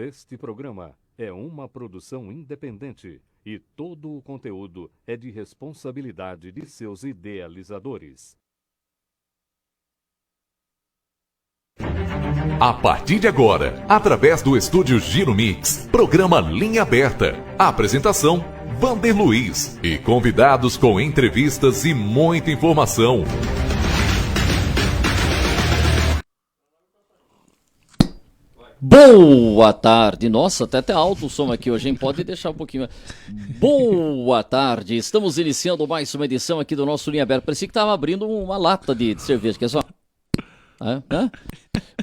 Este programa é uma produção independente e todo o conteúdo é de responsabilidade de seus idealizadores. A partir de agora, através do estúdio Giro Mix, programa Linha Aberta. Apresentação, Vander Luiz e convidados com entrevistas e muita informação. Boa tarde, nossa, até alto o som aqui hoje, hein? Pode deixar um pouquinho. Boa tarde, estamos iniciando mais uma edição aqui do nosso Linha Aberta. Parecia que estava abrindo uma lata de cerveja, que é só...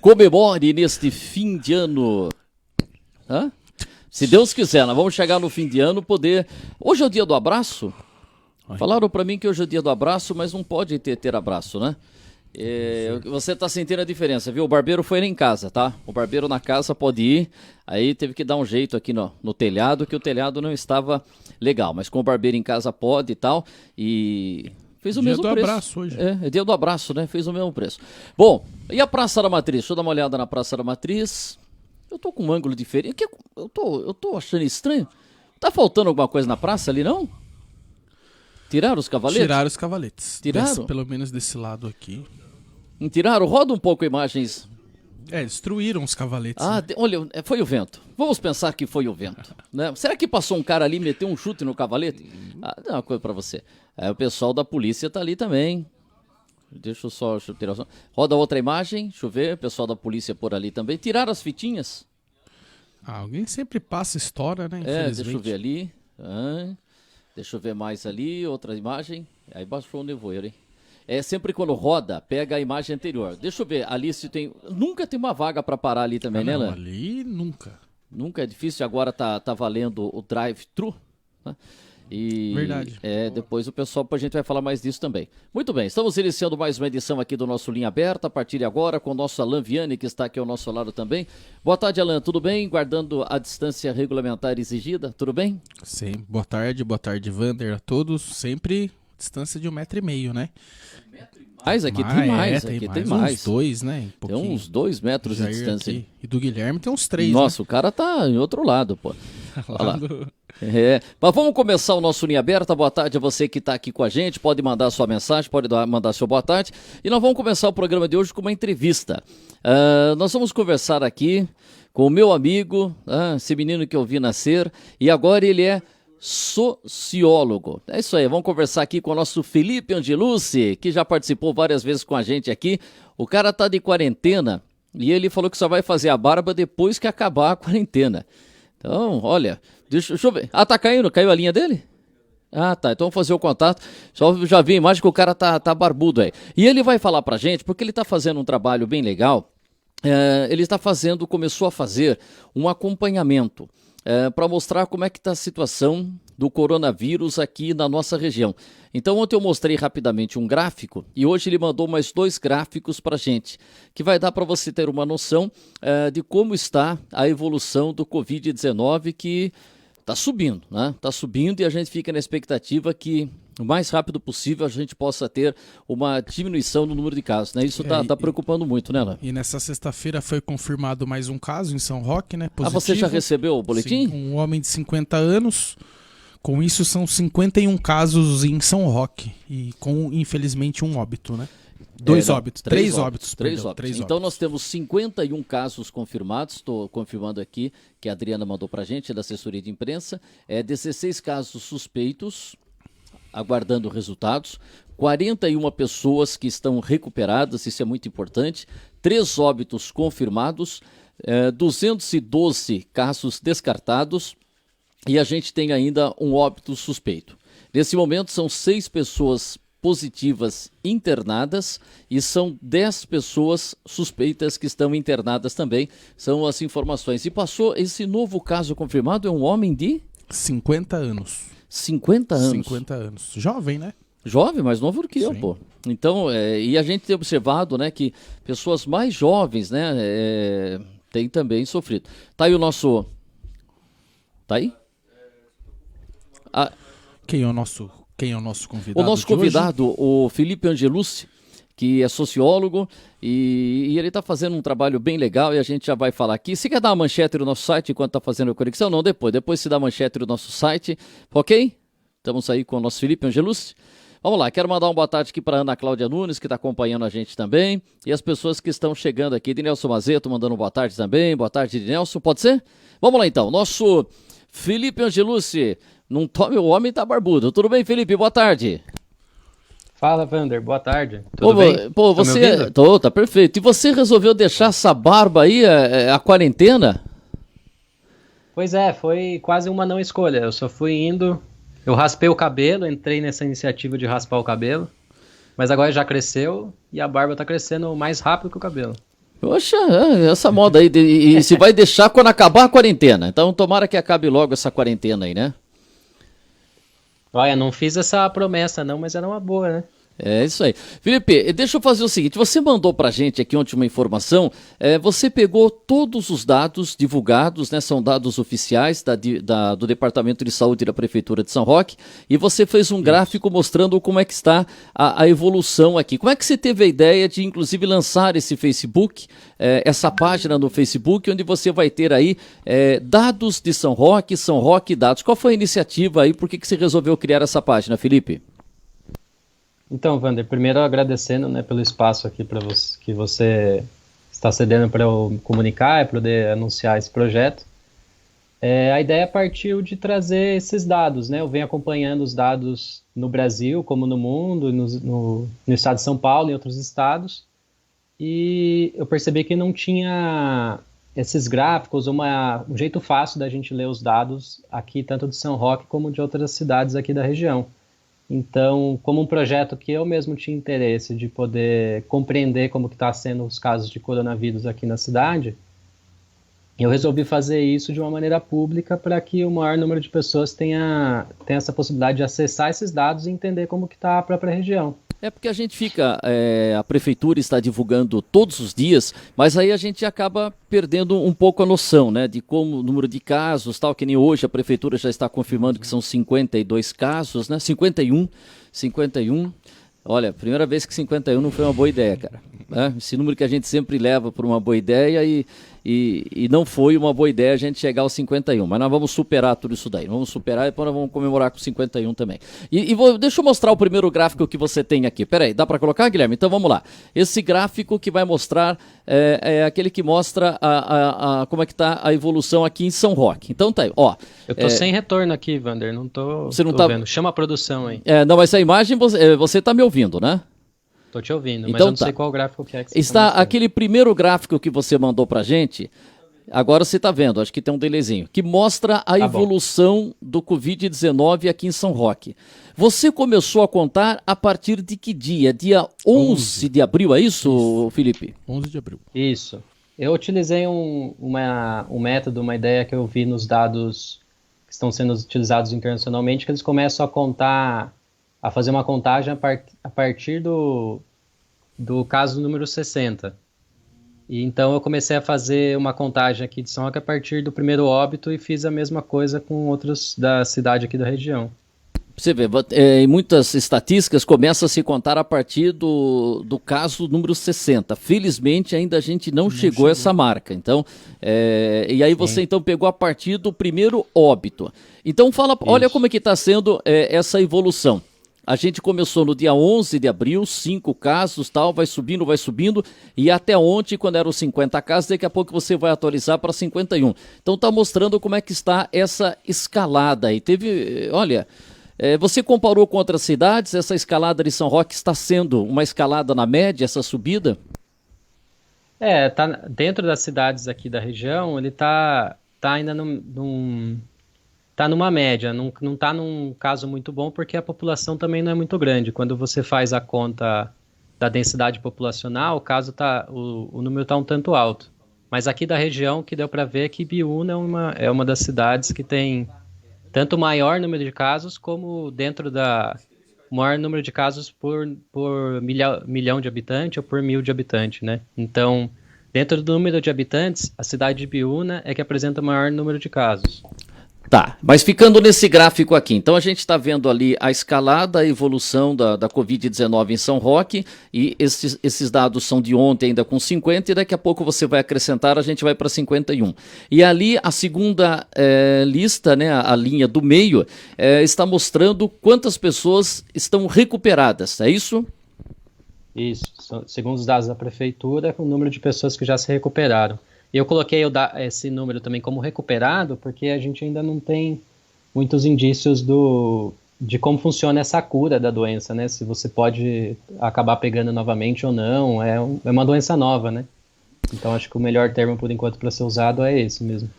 Comemore neste fim de ano. Se Deus quiser, nós vamos chegar no fim de ano, poder... Hoje é o dia do abraço? Falaram pra mim que hoje é o dia do abraço, mas não pode ter abraço, né? Você tá sentindo a diferença, viu? O barbeiro foi lá em casa, tá? O barbeiro na casa pode ir, aí teve que dar um jeito aqui no telhado, que o telhado não estava legal, mas com o barbeiro em casa pode e tal, e fez o mesmo preço. Dia do abraço hoje. É dia do abraço, né? Fez o mesmo preço. Bom, e a Praça da Matriz? Deixa eu dar uma olhada na Praça da Matriz. Eu tô com um ângulo diferente, eu tô achando estranho. Tá faltando alguma coisa na praça ali, não? Tiraram os cavaletes? Tiraram os cavaletes. Tiraram? Pelo menos desse lado aqui. Não tiraram? Roda um pouco imagens. Destruíram os cavaletes. Olha, foi o vento. Vamos pensar que foi o vento, né? Será que passou um cara ali e meteu um chute no cavalete? Dá uma coisa pra você. O pessoal da polícia tá ali também. Deixa eu só tirar. Roda outra imagem, deixa eu ver. O pessoal da polícia por ali também. Tiraram as fitinhas? Alguém sempre passa história, né? Infelizmente. Deixa eu ver ali. Deixa eu ver mais ali. Outra imagem. Aí baixou o nevoeiro, hein? Sempre quando roda, pega a imagem anterior. Deixa eu ver, ali se tem... Nunca tem uma vaga pra parar ali também, né, Lan? Ali nunca. Nunca é difícil, agora tá valendo o drive-thru, né? Verdade. Depois o pessoal, a gente vai falar mais disso também. Muito bem, estamos iniciando mais uma edição aqui do nosso Linha Aberta, a partir de agora, com o nosso Alan Vianney, que está aqui ao nosso lado também. Boa tarde, Alan, tudo bem? Guardando a distância regulamentar exigida, tudo bem? Sim, boa tarde, Vander, a todos. Sempre distância de 1,5 m, né? Mas aqui tem mais, tem mais. Uns 2, né? Tem uns 2 metros de distância. Aqui. E do Guilherme tem uns 3, Nossa, né? O cara tá em outro lado, pô. Olha lá. Mas vamos começar o nosso Linha Aberta. Boa tarde a você que está aqui com a gente. Pode mandar sua mensagem, pode mandar seu boa tarde. E nós vamos começar o programa de hoje com uma entrevista. Nós vamos conversar aqui com o meu amigo, esse menino que eu vi nascer, e agora ele é sociólogo. É isso aí, vamos conversar aqui com o nosso Felipe Angelucci, que já participou várias vezes com a gente aqui. O cara tá de quarentena e ele falou que só vai fazer a barba depois que acabar a quarentena. Então, olha, deixa eu ver. Tá caindo? Caiu a linha dele? Tá, então vamos fazer o contato. Já vi a imagem que o cara tá barbudo aí. E ele vai falar pra gente, porque ele tá fazendo um trabalho bem legal. Começou a fazer um acompanhamento para mostrar como é que está a situação do coronavírus aqui na nossa região. Então ontem eu mostrei rapidamente um gráfico e hoje ele mandou mais 2 gráficos para a gente, que vai dar para você ter uma noção de como está a evolução do Covid-19, que está subindo, né? Está subindo e a gente fica na expectativa que o mais rápido possível a gente possa ter uma diminuição no número de casos, né? Isso tá preocupando muito, né, Lan? E nessa sexta-feira foi confirmado mais um caso em São Roque, né? Positivo. Você já recebeu o boletim? Sim, um homem de 50 anos. Com isso são 51 casos em São Roque e com, infelizmente, um óbito, né? 2 óbitos, 3 óbitos. 3 óbitos. Então nós temos 51 casos confirmados, estou confirmando aqui, que a Adriana mandou pra gente, da assessoria de imprensa, 16 casos suspeitos, aguardando resultados, 41 pessoas que estão recuperadas, isso é muito importante, 3 óbitos confirmados, 212 casos descartados e a gente tem ainda um óbito suspeito. Nesse momento são 6 pessoas positivas internadas e são 10 pessoas suspeitas que estão internadas também, são as informações. E passou esse novo caso confirmado, é um homem de... 50 anos. 50 anos. 50 anos. Jovem, né? Jovem, mais novo do que eu, Sim. pô. Então, e a gente tem observado, né, que pessoas mais jovens, né, têm também sofrido. Tá aí o nosso... Tá aí? Quem é o nosso convidado? O nosso convidado, o Felipe Angelucci, que é sociólogo, e ele está fazendo um trabalho bem legal e a gente já vai falar aqui. Você quer dar uma manchete no nosso site enquanto está fazendo a conexão? Não, depois se dá manchete no nosso site, ok? Estamos aí com o nosso Felipe Angelucci. Vamos lá, quero mandar uma boa tarde aqui para Ana Cláudia Nunes, que está acompanhando a gente também, e as pessoas que estão chegando aqui. Dinelson Mazeto mandando uma boa tarde também. Boa tarde, Dinelson, pode ser? Vamos lá então, nosso Felipe Angelucci, não tome, o homem tá barbudo. Tudo bem, Felipe? Boa tarde. Fala, Vander, boa tarde. Tudo bem? Pô, você... tá perfeito. E você resolveu deixar essa barba aí, a quarentena? Pois é, foi quase uma não escolha. Eu só fui indo, eu raspei o cabelo, entrei nessa iniciativa de raspar o cabelo, mas agora já cresceu e a barba tá crescendo mais rápido que o cabelo. Poxa, essa moda aí, e se vai deixar quando acabar a quarentena. Então tomara que acabe logo essa quarentena aí, né? Olha, não fiz essa promessa não, mas era uma boa, né? É isso aí. Felipe, deixa eu fazer o seguinte, você mandou pra gente aqui ontem uma informação, você pegou todos os dados divulgados, né, são dados oficiais do Departamento de Saúde da Prefeitura de São Roque, e você fez um gráfico mostrando como é que está a evolução aqui. Como é que você teve a ideia de, inclusive, lançar esse Facebook, essa página no Facebook, onde você vai ter aí dados de São Roque dados. Qual foi a iniciativa aí, por que você resolveu criar essa página, Felipe? Então, Vander, primeiro agradecendo, né, pelo espaço aqui para você, que você está cedendo para eu comunicar e poder anunciar esse projeto. A ideia partiu de trazer esses dados, né? Eu venho acompanhando os dados no Brasil, como no mundo, no estado de São Paulo e em outros estados, e eu percebi que não tinha esses gráficos, um jeito fácil da gente ler os dados aqui, tanto de São Roque como de outras cidades aqui da região. Então, como um projeto que eu mesmo tinha interesse de poder compreender como que está sendo os casos de coronavírus aqui na cidade, eu resolvi fazer isso de uma maneira pública para que o maior número de pessoas tenha essa possibilidade de acessar esses dados e entender como que está a própria região. É porque a gente fica, a prefeitura está divulgando todos os dias, mas aí a gente acaba perdendo um pouco a noção, né, de como o número de casos, tal, que nem hoje a prefeitura já está confirmando que são 52 casos, né, 51, olha, primeira vez que 51 não foi uma boa ideia, cara, né? Esse número que a gente sempre leva por uma boa ideia e não foi uma boa ideia a gente chegar aos 51, mas nós vamos superar tudo isso daí, vamos superar e depois nós vamos comemorar com 51 também. Deixa eu mostrar o primeiro gráfico que você tem aqui, peraí, dá para colocar, Guilherme? Então vamos lá, esse gráfico que vai mostrar, é aquele que mostra como é que está a evolução aqui em São Roque, então tá aí, ó. Eu tô sem retorno aqui, Vander, não tô vendo, chama a produção aí. Não, mas essa imagem você tá me ouvindo, né? Tô te ouvindo, mas então, eu não sei qual gráfico que é que você está aquele primeiro gráfico que você mandou pra gente, agora você tá vendo, acho que tem um delayzinho, que mostra a evolução do Covid-19 aqui em São Roque. Você começou a contar a partir de que dia? Dia 11 de abril, é isso, Felipe? 11 de abril. Isso. Eu utilizei um método, uma ideia que eu vi nos dados que estão sendo utilizados internacionalmente, que eles começam a fazer uma contagem a partir do caso número 60. E então eu comecei a fazer uma contagem aqui de São Roque a partir do primeiro óbito e fiz a mesma coisa com outros da cidade aqui da região. Você vê, em muitas estatísticas começa a se contar a partir do caso número 60. Felizmente ainda a gente não chegou a essa marca. Então, e aí você então pegou a partir do primeiro óbito. Então olha como é que está sendo essa evolução. A gente começou no dia 11 de abril, 5 casos, tal, vai subindo, e até ontem, quando eram 50 casos, daqui a pouco você vai atualizar para 51. Então está mostrando como é que está essa escalada aí. Olha, você comparou com outras cidades, essa escalada de São Roque está sendo uma escalada na média, essa subida? Tá dentro das cidades aqui da região, ele tá ainda tá numa média, não tá num caso muito bom, porque a população também não é muito grande. Quando você faz a conta da densidade populacional, o número está um tanto alto. Mas aqui da região, que deu para ver é que Biúna é uma das cidades que tem tanto maior número de casos, como dentro o maior número de casos por milhão de habitantes ou por 1.000 de habitantes, né? Então, dentro do número de habitantes, a cidade de Biúna é que apresenta o maior número de casos. Tá, mas ficando nesse gráfico aqui, então a gente está vendo ali a escalada, a evolução da Covid-19 em São Roque, e esses dados são de ontem ainda com 50, e daqui a pouco você vai acrescentar, a gente vai para 51. E ali a segunda lista, né, a linha do meio, está mostrando quantas pessoas estão recuperadas, é isso? Isso, segundo os dados da prefeitura, o número de pessoas que já se recuperaram. E eu coloquei esse número também como recuperado, porque a gente ainda não tem muitos indícios de como funciona essa cura da doença, né? Se você pode acabar pegando novamente ou não, é uma doença nova, né? Então acho que o melhor termo por enquanto para ser usado é esse mesmo.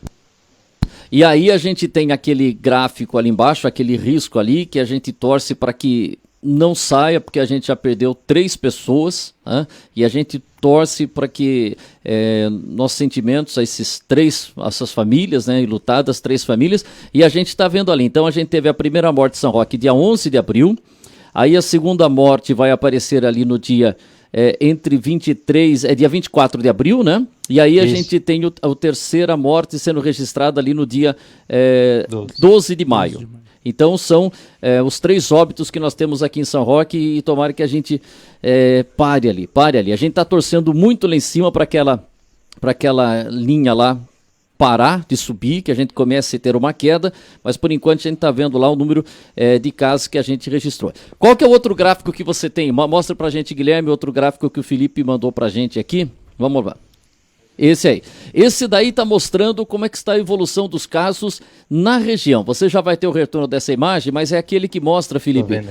E aí a gente tem aquele gráfico ali embaixo, aquele risco ali, que a gente torce para que não saia, porque a gente já perdeu 3 pessoas, né? E a gente torce para que nossos sentimentos a essas famílias, né, enlutadas, 3 famílias, e a gente está vendo ali. Então a gente teve a primeira morte em São Roque dia 11 de abril, aí a segunda morte vai aparecer ali no dia dia 24 de abril, né? E aí a gente tem a terceira morte sendo registrada ali no dia 12 de maio. Então são os 3 óbitos que nós temos aqui em São Roque, e tomara que a gente pare ali. A gente está torcendo muito lá em cima para aquela linha lá parar de subir, que a gente comece a ter uma queda, mas por enquanto a gente está vendo lá o número de casos que a gente registrou. Qual que é o outro gráfico que você tem? Mostra para a gente, Guilherme, outro gráfico que o Felipe mandou para a gente aqui. Vamos lá. Esse aí. Esse daí está mostrando como é que está a evolução dos casos na região. Você já vai ter o retorno dessa imagem, mas é aquele que mostra, Felipe,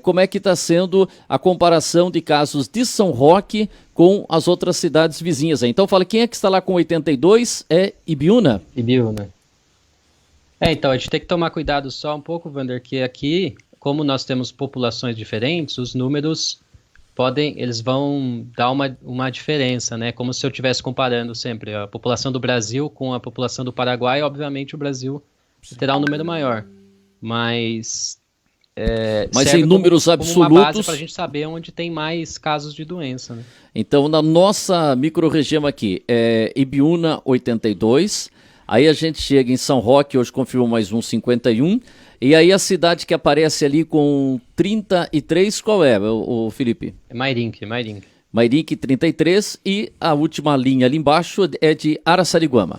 como é que está sendo a comparação de casos de São Roque com as outras cidades vizinhas. Então fala, quem é que está lá com 82? É Ibiúna? Ibiúna. Então a gente tem que tomar cuidado só um pouco, Wander, que aqui, como nós temos populações diferentes, os números eles vão dar uma diferença, né? Como se eu estivesse comparando sempre a população do Brasil com a população do Paraguai. Obviamente o Brasil terá um número maior, mas em números absolutos, como uma base para a gente saber onde tem mais casos de doença, né? Então na nossa microrregião aqui Ibiúna 82, aí a gente chega em São Roque, hoje confirmou mais 51. E aí a cidade que aparece ali com 33, qual é, o Felipe? É Mairinque. Mairinque 33, e a última linha ali embaixo é de Araçariguama.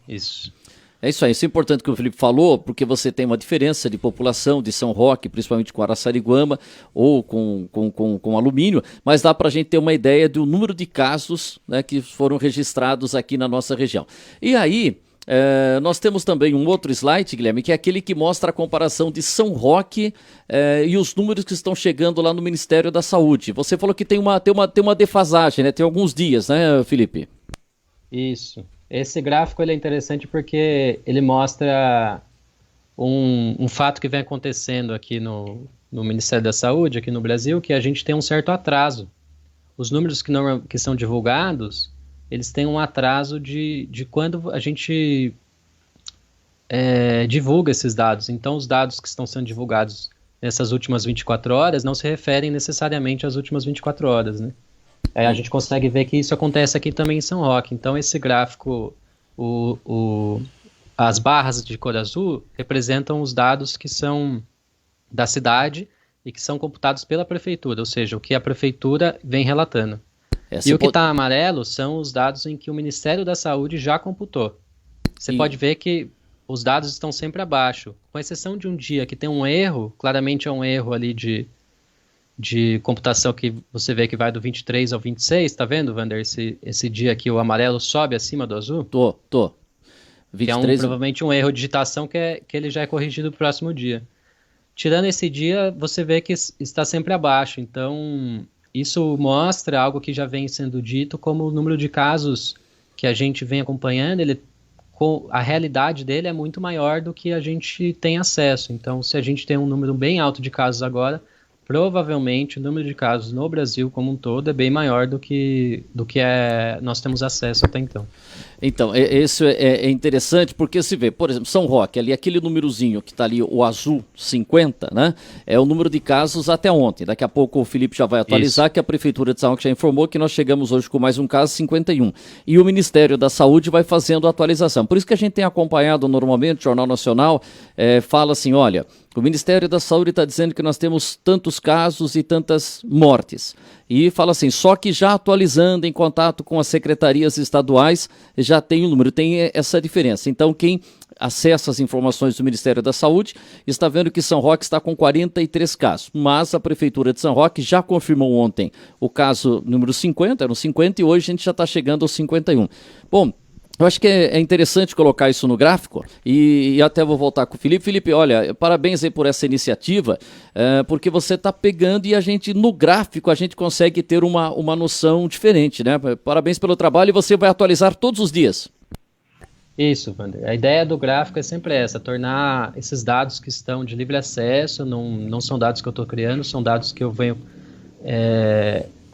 Isso. É isso aí, isso é importante que o Felipe falou, porque você tem uma diferença de população de São Roque, principalmente com Araçariguama ou com alumínio, mas dá para a gente ter uma ideia do número de casos, né, que foram registrados aqui na nossa região. E aí nós temos também um outro slide, Guilherme, que é aquele que mostra a comparação de São Roque e os números que estão chegando lá no Ministério da Saúde. Você falou que tem uma defasagem, né? Tem alguns dias, né, Felipe? Isso. Esse gráfico ele é interessante porque ele mostra um fato que vem acontecendo aqui no Ministério da Saúde, aqui no Brasil, que a gente tem um certo atraso. Os números que são divulgados, eles têm um atraso de quando a gente divulga esses dados. Então, os dados que estão sendo divulgados nessas últimas 24 horas não se referem necessariamente às últimas 24 horas, né? A gente consegue ver que isso acontece aqui também em São Roque. Então, esse gráfico, as barras de cor azul, representam os dados que são da cidade e que são computados pela prefeitura, ou seja, o que a prefeitura vem relatando. E o que está amarelo são os dados em que o Ministério da Saúde já computou. Você pode ver que os dados estão sempre abaixo, com exceção de um dia que tem um erro, claramente é um erro ali de computação que você vê que vai do 23 ao 26, tá vendo, Wander? Esse dia aqui o amarelo sobe acima do azul? Tô. 23... Que é provavelmente um erro de digitação que ele já é corrigido no próximo dia. Tirando esse dia, você vê que está sempre abaixo, então isso mostra algo que já vem sendo dito, como o número de casos que a gente vem acompanhando, a realidade dele é muito maior do que a gente tem acesso. Então, se a gente tem um número bem alto de casos agora, provavelmente o número de casos no Brasil como um todo é bem maior do que nós temos acesso até então. Então, isso é interessante porque se vê, por exemplo, São Roque, ali aquele númerozinho que está ali, o azul 50, né? É o número de casos até ontem. Daqui a pouco o Felipe já vai atualizar que a Prefeitura de São Roque já informou que nós chegamos hoje com mais um caso, 51. E o Ministério da Saúde vai fazendo a atualização. Por isso que a gente tem acompanhado normalmente, o Jornal Nacional fala assim, olha, o Ministério da Saúde está dizendo que nós temos tantos casos e tantas mortes. E fala assim, só que já atualizando em contato com as secretarias estaduais, já tem o número, tem essa diferença. Então, quem acessa as informações do Ministério da Saúde está vendo que São Roque está com 43 casos. Mas a Prefeitura de São Roque já confirmou ontem o caso número 50, eram 50 e hoje a gente já está chegando aos 51. Bom, eu acho que é interessante colocar isso no gráfico e até vou voltar com o Felipe. Felipe, olha, parabéns aí por essa iniciativa, porque você está pegando e a gente, no gráfico, a gente consegue ter uma noção diferente, né? Parabéns pelo trabalho e você vai atualizar todos os dias. Isso, Wander. A ideia do gráfico é sempre essa, tornar esses dados que estão de livre acesso, não são dados que eu estou criando, são dados que eu venho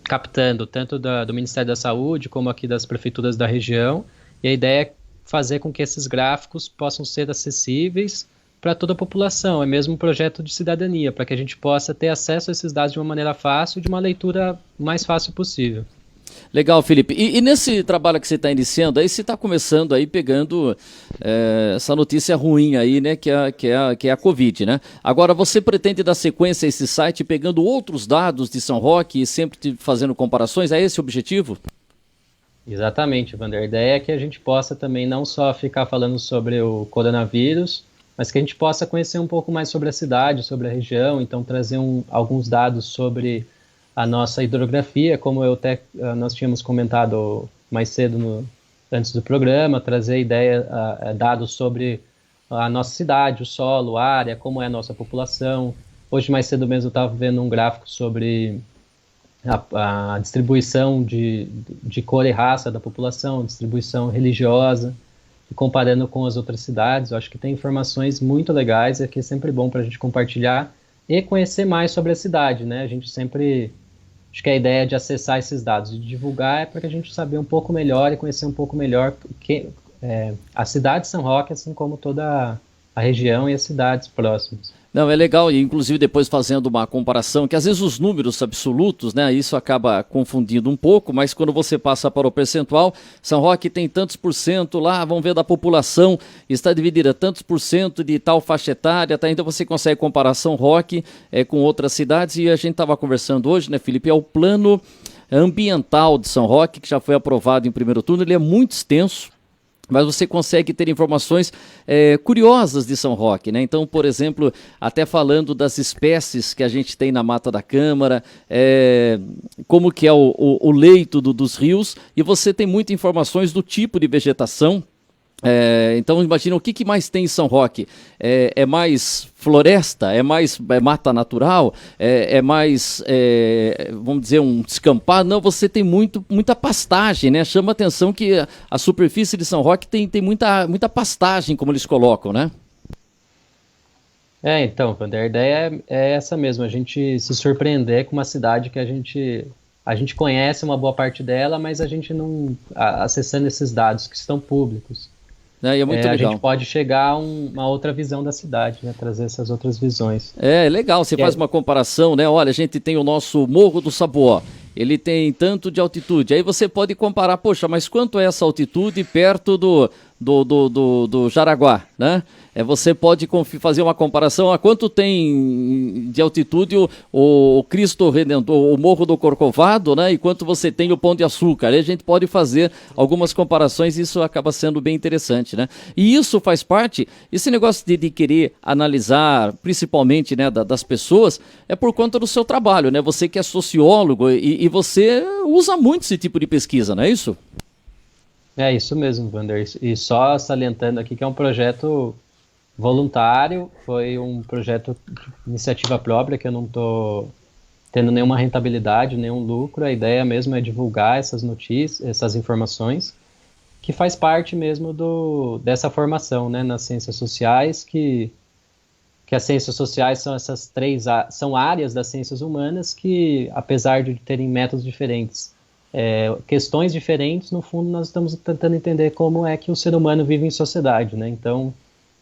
captando, tanto do Ministério da Saúde, como aqui das prefeituras da região. E a ideia é fazer com que esses gráficos possam ser acessíveis para toda a população. É mesmo um projeto de cidadania, para que a gente possa ter acesso a esses dados de uma maneira fácil, de uma leitura mais fácil possível. Legal, Felipe. E nesse trabalho que você está iniciando, aí você está começando aí pegando essa notícia ruim aí, né, que é a Covid, né? Agora, você pretende dar sequência a esse site pegando outros dados de São Roque e sempre fazendo comparações? É esse o objetivo? Exatamente, Wander. A ideia é que a gente possa também não só ficar falando sobre o coronavírus, mas que a gente possa conhecer um pouco mais sobre a cidade, sobre a região, então trazer alguns dados sobre a nossa hidrografia, como nós tínhamos comentado mais cedo antes do programa, trazer dados sobre a nossa cidade, o solo, a área, como é a nossa população. Hoje mais cedo mesmo eu estava vendo um gráfico sobre a distribuição de cor e raça da população, distribuição religiosa, e comparando com as outras cidades. Eu acho que tem informações muito legais, que é sempre bom para a gente compartilhar e conhecer mais sobre a cidade, né? A gente sempre, acho que a ideia de acessar esses dados, de divulgar, é para a gente saber um pouco melhor e conhecer um pouco melhor a cidade de São Roque, assim como toda a região e as cidades próximas. Não, é legal, e inclusive depois fazendo uma comparação, que às vezes os números absolutos, né, isso acaba confundindo um pouco, mas quando você passa para o percentual, São Roque tem tantos por cento lá, vamos ver da população, está dividida tantos por cento de tal faixa etária, tá? Então você consegue comparar São Roque com outras cidades, e a gente estava conversando hoje, né, Felipe, é o plano ambiental de São Roque, que já foi aprovado em primeiro turno, ele é muito extenso, mas você consegue ter informações curiosas de São Roque, né? Então, por exemplo, até falando das espécies que a gente tem na Mata da Câmara, como que é o leito dos rios, e você tem muitas informações do tipo de vegetação. Então imagina o que mais tem em São Roque. É mais floresta, é mais mata natural, é mais, vamos dizer, um descampado. Não, você tem muita pastagem, né? Chama a atenção que a superfície de São Roque tem muita pastagem, como eles colocam, né? Então, Wander, a ideia é essa mesmo, a gente se surpreender com uma cidade que a gente conhece uma boa parte dela, mas a gente não, acessando esses dados que estão públicos, e é muito legal. A gente pode chegar a uma outra visão da cidade, né? Trazer essas outras visões. É legal, você faz uma comparação, né? Olha, a gente tem o nosso Morro do Sabuó, ele tem tanto de altitude, aí você pode comparar, poxa, mas quanto é essa altitude perto do Jaraguá, né? Você pode fazer uma comparação a quanto tem de altitude o Cristo Redentor, o Morro do Corcovado, né? E quanto você tem o Pão de Açúcar. Aí a gente pode fazer algumas comparações e isso acaba sendo bem interessante, né? E isso faz parte, esse negócio de querer analisar, principalmente, né, das pessoas, é por conta do seu trabalho, né? Você que é sociólogo e você usa muito esse tipo de pesquisa, não é isso? É isso mesmo, Wander. E só salientando aqui que é um projeto voluntário, foi um projeto de iniciativa própria, que eu não estou tendo nenhuma rentabilidade, nenhum lucro. A ideia mesmo é divulgar essas notícias, essas informações, que faz parte mesmo dessa formação, né, nas ciências sociais, que as ciências sociais são são áreas das ciências humanas que, apesar de terem métodos diferentes, questões diferentes, no fundo nós estamos tentando entender como é que o ser humano vive em sociedade, né? Então,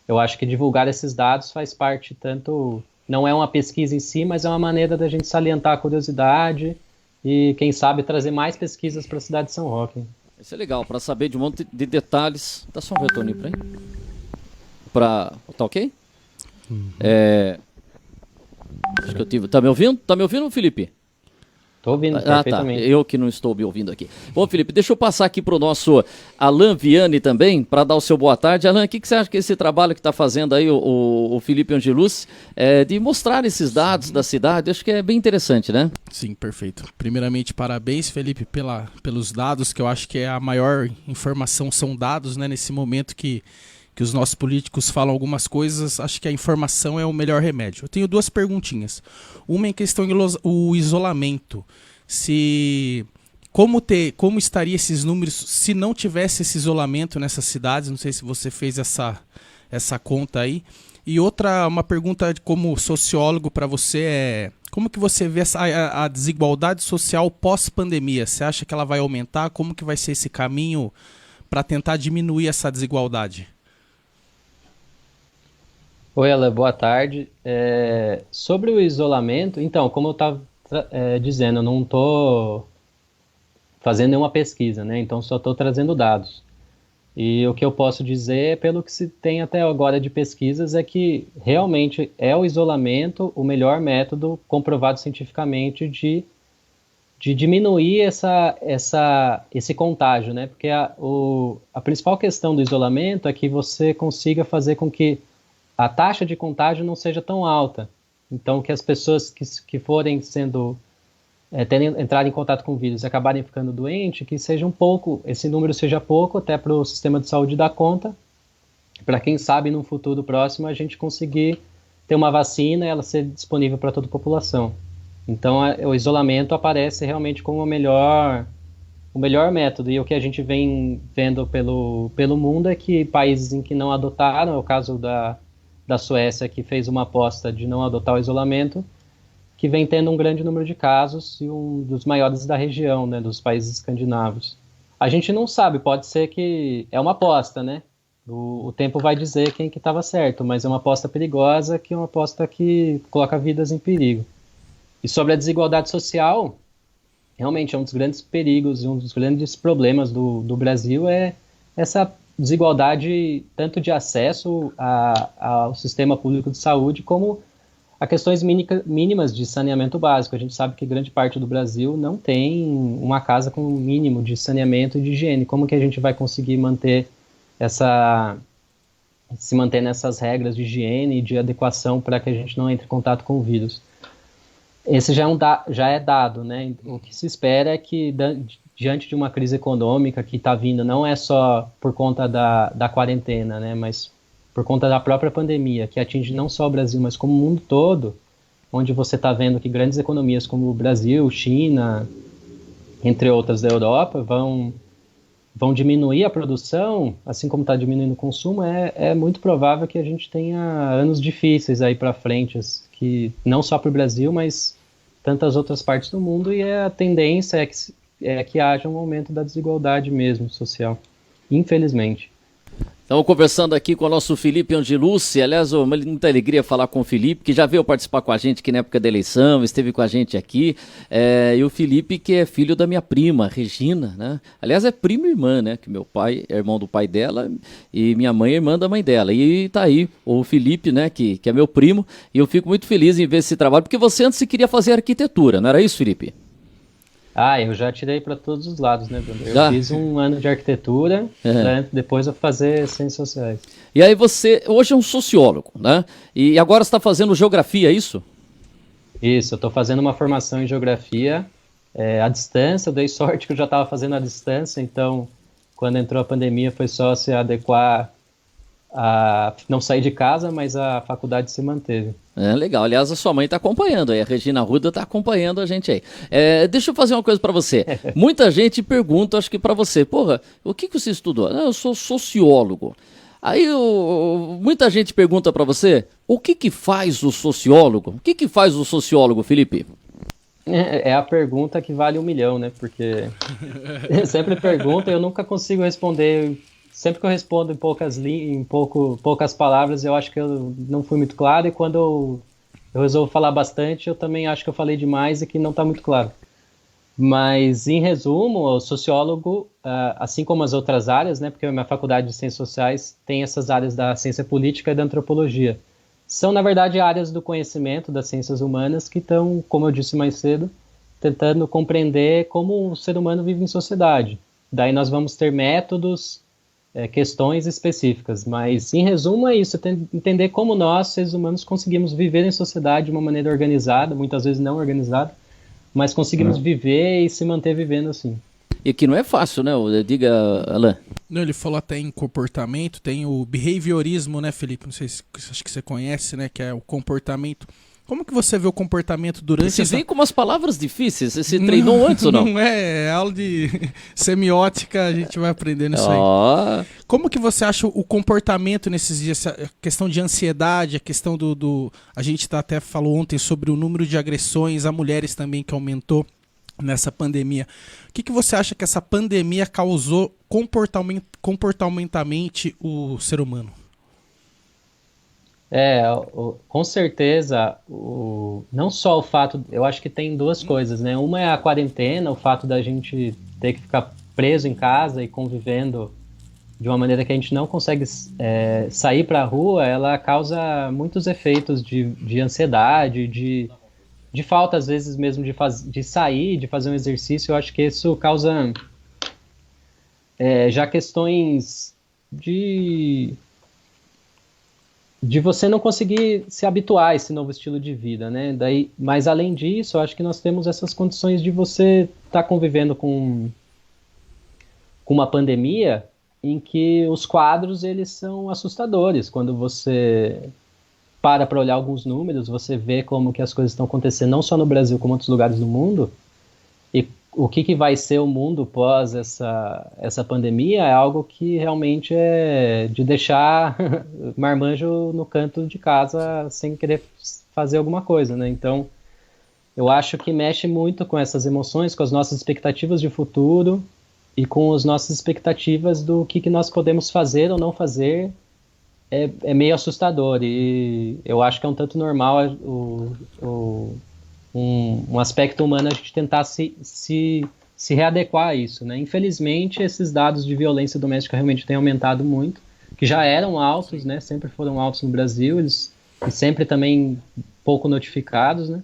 eu acho que divulgar esses dados faz parte tanto, não é uma pesquisa em si, mas é uma maneira da gente salientar a curiosidade e, quem sabe, trazer mais pesquisas para a cidade de São Roque. Isso é legal, para saber de um monte de detalhes. Dá só um retorno para aí. Tá ok? Acho que eu tive. Tá me ouvindo? Tá me ouvindo, Felipe? Estou ouvindo perfeitamente. Tá. Eu que não estou me ouvindo aqui. Bom, Felipe, deixa eu passar aqui para o nosso Alan Vianney também, para dar o seu boa tarde. Alan, o que você acha que esse trabalho que está fazendo aí o Felipe Angelucci, de mostrar esses dados da cidade, acho que é bem interessante, né? Sim, perfeito. Primeiramente, parabéns, Felipe, pelos dados, que eu acho que é a maior informação, são dados, né? Nesse momento que os nossos políticos falam algumas coisas, acho que a informação é o melhor remédio. Eu tenho 2 perguntinhas. Uma em questão o isolamento. Como estaria esses números se não tivesse esse isolamento nessas cidades? Não sei se você fez essa conta aí. E uma pergunta como sociólogo para você como que você vê a desigualdade social pós-pandemia? Você acha que ela vai aumentar? Como que vai ser esse caminho para tentar diminuir essa desigualdade? Oi, Alan, boa tarde. Sobre o isolamento, então, como eu estava dizendo, eu não estou fazendo nenhuma pesquisa, né? Então só estou trazendo dados. E o que eu posso dizer, pelo que se tem até agora de pesquisas, é que realmente é o isolamento o melhor método comprovado cientificamente de diminuir esse contágio, né? Porque a principal questão do isolamento é que você consiga fazer com que a taxa de contágio não seja tão alta. Então, que as pessoas que forem entrar em contato com o vírus e acabarem ficando doentes, que seja esse número seja pouco, até para o sistema de saúde dar conta, para quem sabe, num futuro próximo, a gente conseguir ter uma vacina e ela ser disponível para toda a população. Então, o isolamento aparece realmente como o melhor método. E o que a gente vem vendo pelo mundo é que países em que não adotaram, é o caso da Suécia, que fez uma aposta de não adotar o isolamento, que vem tendo um grande número de casos e um dos maiores da região, né, dos países escandinavos. A gente não sabe, pode ser que é uma aposta, né? O tempo vai dizer quem que estava certo, mas é uma aposta perigosa, que é uma aposta que coloca vidas em perigo. E sobre a desigualdade social, realmente é um dos grandes perigos e um dos grandes problemas do Brasil é essa desigualdade tanto de acesso ao sistema público de saúde como a questões mínimas de saneamento básico. A gente sabe que grande parte do Brasil não tem uma casa com um mínimo de saneamento e de higiene. Como que a gente vai conseguir se manter nessas regras de higiene e de adequação para que a gente não entre em contato com o vírus? Esse já é dado, né? O que se espera é que, diante de uma crise econômica que está vindo, não é só por conta da quarentena, né? Mas por conta da própria pandemia, que atinge não só o Brasil, mas como o mundo todo, onde você está vendo que grandes economias como o Brasil, China, entre outras da Europa, vão diminuir a produção, assim como está diminuindo o consumo, é muito provável que a gente tenha anos difíceis aí para frente, que não só para o Brasil, mas tantas outras partes do mundo, e a tendência é que haja um aumento da desigualdade mesmo social, infelizmente. Estamos conversando aqui com o nosso Felipe Angelucci. Aliás, muita alegria falar com o Felipe, que já veio participar com a gente aqui na época da eleição, esteve com a gente aqui. E o Felipe, que é filho da minha prima, Regina, né? Aliás, é prima e irmã, né? Que meu pai é irmão do pai dela e minha mãe é irmã da mãe dela. E tá aí o Felipe, né? Que é meu primo. E eu fico muito feliz em ver esse trabalho, porque você antes queria fazer arquitetura, não era isso, Felipe? Eu já tirei para todos os lados, né, Bruno? Eu fiz um ano de arquitetura, depois eu fazer ciências sociais. E aí você, hoje é um sociólogo, né? E agora você está fazendo geografia, é isso? Isso, eu estou fazendo uma formação em geografia à distância. Eu dei sorte que eu já estava fazendo à distância, então quando entrou a pandemia foi só se adequar a não sair de casa, mas a faculdade se manteve. Legal, aliás, a sua mãe está acompanhando aí, a Regina Arruda está acompanhando a gente aí. Deixa eu fazer uma coisa para você. Muita gente pergunta, acho que para você, porra, o que você estudou? Eu sou sociólogo. Aí muita gente pergunta para você, o que faz o sociólogo? O que faz o sociólogo, Felipe? É a pergunta que vale 1 milhão, né? Porque eu sempre pergunto e eu nunca consigo responder. Sempre que eu respondo em poucas palavras, eu acho que eu não fui muito claro. E quando eu resolvo falar bastante, eu também acho que eu falei demais e que não está muito claro. Mas, em resumo, o sociólogo, assim como as outras áreas, né? Porque a minha faculdade de Ciências Sociais tem essas áreas da ciência política e da antropologia. São, na verdade, áreas do conhecimento das ciências humanas que estão, como eu disse mais cedo, tentando compreender como o ser humano vive em sociedade. Daí nós vamos ter métodos, questões específicas, mas, em resumo, é isso, entender como nós, seres humanos, conseguimos viver em sociedade de uma maneira organizada, muitas vezes não organizada, mas conseguimos viver e se manter vivendo assim. E que não é fácil, né? Diga, Alan. Não, ele falou até em comportamento, tem o behaviorismo, né, Felipe? Não sei se acho que você conhece, né? Que é o comportamento. Como que você vê o comportamento durante... Você vem com umas palavras difíceis, você treinou antes ou não? Não é aula de semiótica, a gente vai aprendendo isso aí. Como que você acha o comportamento nesses dias, a questão de ansiedade, a questão a gente até falou ontem sobre o número de agressões a mulheres também que aumentou nessa pandemia. O que você acha que essa pandemia causou comportamentalmente o ser humano? Com certeza, não só o fato, eu acho que tem duas coisas, né? Uma é a quarentena, o fato da gente ter que ficar preso em casa e convivendo de uma maneira que a gente não consegue sair para a rua, ela causa muitos efeitos de ansiedade, de falta, às vezes mesmo, de sair, de fazer um exercício. Eu acho que isso causa já questões de você não conseguir se habituar a esse novo estilo de vida, né? Mas além disso, eu acho que nós temos essas condições de você estar convivendo com uma pandemia em que os quadros, eles são assustadores. Quando você para olhar alguns números, você vê como que as coisas estão acontecendo, não só no Brasil, como em outros lugares do mundo, e o que vai ser o mundo pós essa pandemia é algo que realmente é de deixar marmanjo no canto de casa sem querer fazer alguma coisa, né? Então, eu acho que mexe muito com essas emoções, com as nossas expectativas de futuro e com as nossas expectativas do que nós podemos fazer ou não fazer. É meio assustador, e eu acho que é um tanto normal um aspecto humano a gente tentar se readequar a isso, né? Infelizmente, esses dados de violência doméstica realmente têm aumentado muito, que já eram altos, né? Sempre foram altos no Brasil, e sempre também pouco notificados, né?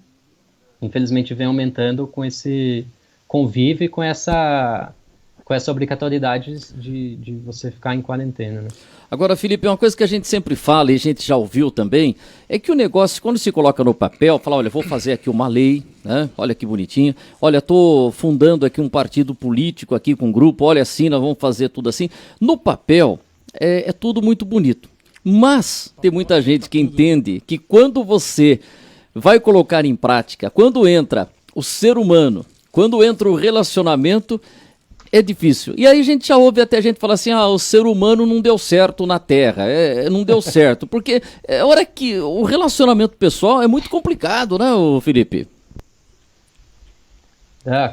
Infelizmente vem aumentando com esse convívio e com essa obrigatoriedade de você ficar em quarentena, né? Agora, Felipe, uma coisa que a gente sempre fala e a gente já ouviu também, é que o negócio, quando se coloca no papel, fala, olha, vou fazer aqui uma lei, né? Olha que bonitinho, olha, estou fundando aqui um partido político aqui com um grupo, olha assim, nós vamos fazer tudo assim. No papel, é tudo muito bonito, mas tem muita gente que entende que quando você vai colocar em prática, quando entra o ser humano, quando entra o relacionamento, é difícil. E aí a gente já ouve até gente falar assim, o ser humano não deu certo na Terra, não deu certo, porque é hora que o relacionamento pessoal é muito complicado, né, Felipe?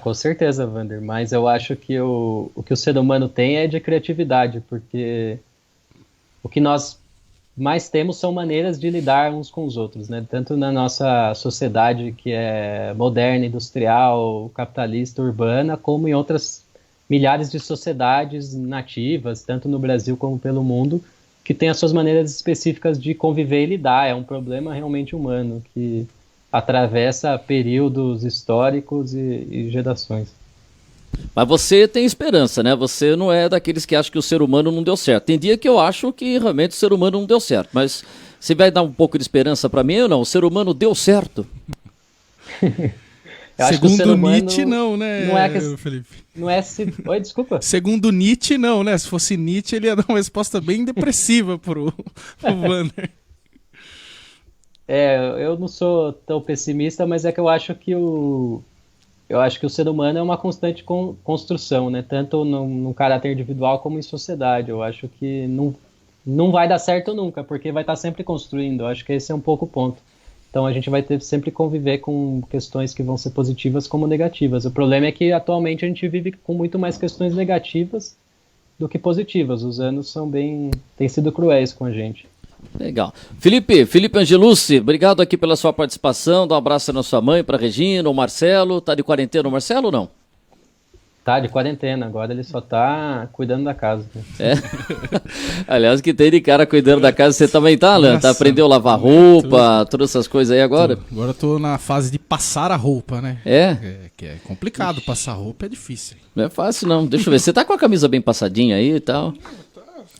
Com certeza, Wander, mas eu acho que o que o ser humano tem é de criatividade, porque o que nós mais temos são maneiras de lidar uns com os outros, né? Tanto na nossa sociedade que é moderna, industrial, capitalista, urbana, como em outras milhares de sociedades nativas, tanto no Brasil como pelo mundo, que têm as suas maneiras específicas de conviver e lidar. É um problema realmente humano, que atravessa períodos históricos e gerações. Mas você tem esperança, né? Você não é daqueles que acham que o ser humano não deu certo. Tem dia que eu acho que realmente o ser humano não deu certo, mas você vai dar um pouco de esperança para mim ou não? O ser humano deu certo? Segundo Nietzsche, não, né, Felipe? Não é Oi, desculpa. Segundo Nietzsche, não, né? Se fosse Nietzsche, ele ia dar uma resposta bem depressiva pro Wander. Eu não sou tão pessimista, mas é que eu acho que o ser humano é uma constante construção, né? Tanto no caráter individual como em sociedade. Eu acho que não vai dar certo nunca, porque vai estar sempre construindo. Eu acho que esse é um pouco o ponto. Então a gente vai ter sempre conviver com questões que vão ser positivas como negativas. O problema é que atualmente a gente vive com muito mais questões negativas do que positivas. Os anos têm sido cruéis com a gente. Legal. Felipe Angelucci, obrigado aqui pela sua participação. Dá um abraço na sua mãe, para Regina, o Marcelo. Tá de quarentena o Marcelo ou não? Tá de quarentena, agora ele só tá cuidando da casa. É. Aliás, que tem de cara cuidando da casa, você também tá, Alan? Tá, aprendeu a lavar roupa, todas essas coisas aí agora? Agora eu tô na fase de passar a roupa, né? Que é complicado, passar roupa é difícil. Não é fácil não, deixa eu ver, você tá com a camisa bem passadinha aí e tal?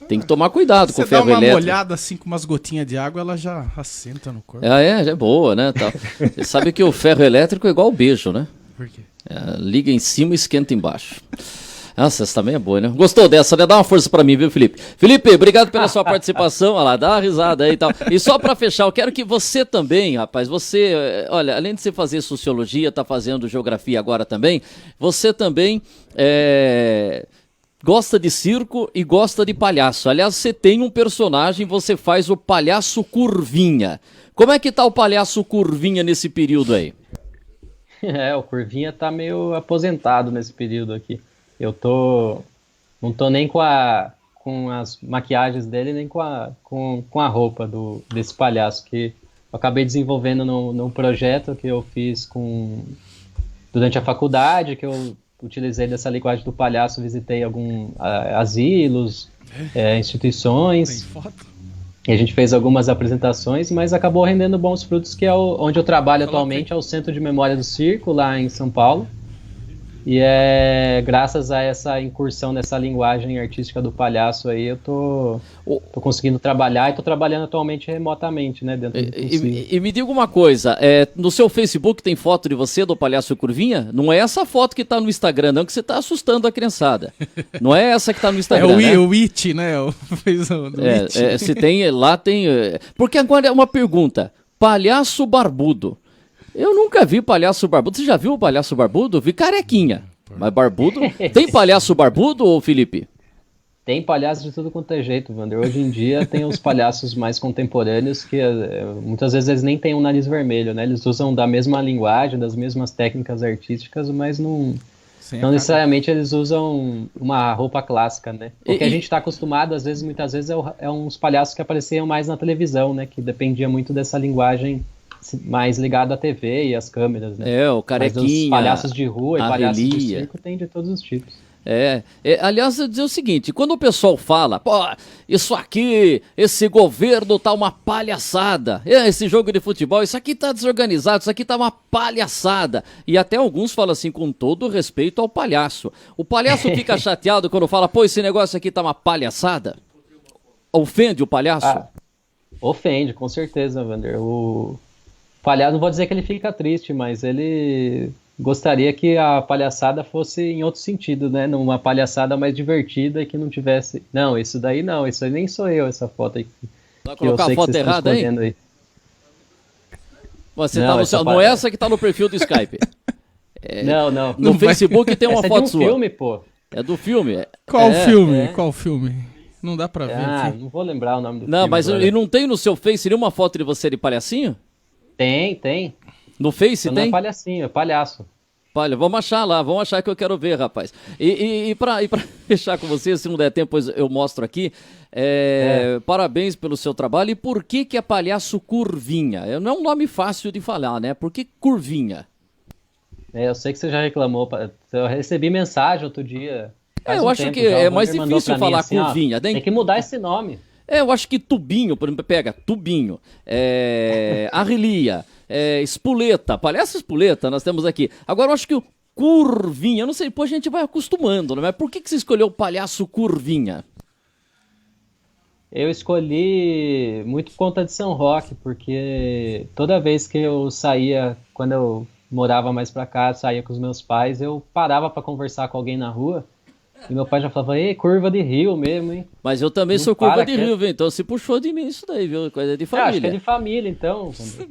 Tem que tomar cuidado com o ferro elétrico. Você dá uma molhada assim com umas gotinhas de água, ela já assenta no corpo. Já é boa, né? Tal. Você sabe que o ferro elétrico é igual o beijo, né? Por quê? Liga em cima e esquenta embaixo. Nossa, essa também é boa, né? Gostou dessa, né? Dá uma força pra mim, viu, Felipe? Felipe, obrigado pela sua participação. Olha lá, dá uma risada aí e tal. E só pra fechar, eu quero que você também, rapaz, olha, além de você fazer sociologia, tá fazendo geografia agora também, você também gosta de circo e gosta de palhaço. Aliás, você tem um personagem, você faz o Palhaço Curvinha. Como é que tá o Palhaço Curvinha nesse período aí? O Curvinha tá meio aposentado nesse período aqui. Não tô nem com as maquiagens dele, nem com a roupa desse palhaço, que eu acabei desenvolvendo num projeto que eu fiz durante a faculdade, que eu utilizei dessa linguagem do palhaço, visitei alguns asilos, instituições. Tem foto? E a gente fez algumas apresentações, mas acabou rendendo bons frutos, que é onde eu trabalho atualmente, é o Centro de Memória do Circo, lá em São Paulo. E graças a essa incursão nessa linguagem artística do palhaço aí, eu tô conseguindo trabalhar e tô trabalhando atualmente remotamente, né, dentro do possível. E me diga uma coisa, no seu Facebook tem foto de você, do Palhaço Curvinha? Não é essa foto que tá no Instagram, não, que você tá assustando a criançada. Não é essa que tá no Instagram, né? O It, né? Se tem, lá tem... Porque agora é uma pergunta, Palhaço Barbudo. Eu nunca vi palhaço barbudo. Você já viu o palhaço barbudo? Eu vi carequinha. Mas barbudo? Tem palhaço barbudo, ô Felipe? Tem palhaço de tudo quanto é jeito, Wander. Hoje em dia tem os palhaços mais contemporâneos que muitas vezes eles nem têm um nariz vermelho, né? Eles usam da mesma linguagem, das mesmas técnicas artísticas, mas não necessariamente eles usam uma roupa clássica, né? Porque a gente está acostumado, muitas vezes, uns palhaços que apareciam mais na televisão, né? Que dependia muito dessa linguagem mais ligado à TV e às câmeras, né? O carequinha. Mas os palhaços de rua e palhaços de relia. circo tem de todos os tipos. Aliás, eu dizer o seguinte, quando o pessoal fala, pô, isso aqui, esse governo tá uma palhaçada, esse jogo de futebol, isso aqui tá desorganizado, isso aqui tá uma palhaçada, e até alguns falam assim, com todo respeito ao palhaço. O palhaço fica chateado quando fala, pô, esse negócio aqui tá uma palhaçada? Ofende o palhaço? Ofende, com certeza, Wander. O palhaço, não vou dizer que ele fica triste, mas ele gostaria que a palhaçada fosse em outro sentido, né? Numa palhaçada mais divertida e que não tivesse... Não, isso daí não, isso aí nem sou eu, essa foto aí. Vai colocar a foto errada aí? Você não, não é essa que tá no perfil do Skype. Não. No Facebook tem uma foto sua. É do filme, pô. É do filme. Qual filme? Qual filme? Não dá pra ver aqui. Não vou lembrar o nome do filme. Não, mas e não tem no seu Face nenhuma foto de você de palhacinho? Tem. No Face tem? Não é palhacinho, é palhaço. Olha, vamos achar que eu quero ver, rapaz. E pra fechar com você, se não der tempo, eu mostro aqui. Parabéns pelo seu trabalho. E por que é Palhaço Curvinha? Não é um nome fácil de falar, né? Por que Curvinha? Eu sei que você já reclamou. Eu recebi mensagem outro dia. Eu acho que é mais difícil falar assim, Curvinha. Tem que mudar esse nome. Eu acho que Tubinho, por exemplo, pega Tubinho, Arrelia, Espuleta, Palhaço Espuleta, nós temos aqui. Agora eu acho que o Curvinha, eu não sei, depois a gente vai acostumando, né? Mas por que você escolheu o Palhaço Curvinha? Eu escolhi muito por conta de São Roque, porque toda vez que eu saía, quando eu morava mais pra cá, saía com os meus pais, eu parava pra conversar com alguém na rua E meu pai já falava, ei, curva de rio mesmo, hein? Mas eu também Não sou curva para, de quer? rio, viu? Então se puxou de mim isso daí, viu? Coisa de Acho que é família. de família, então. Wander.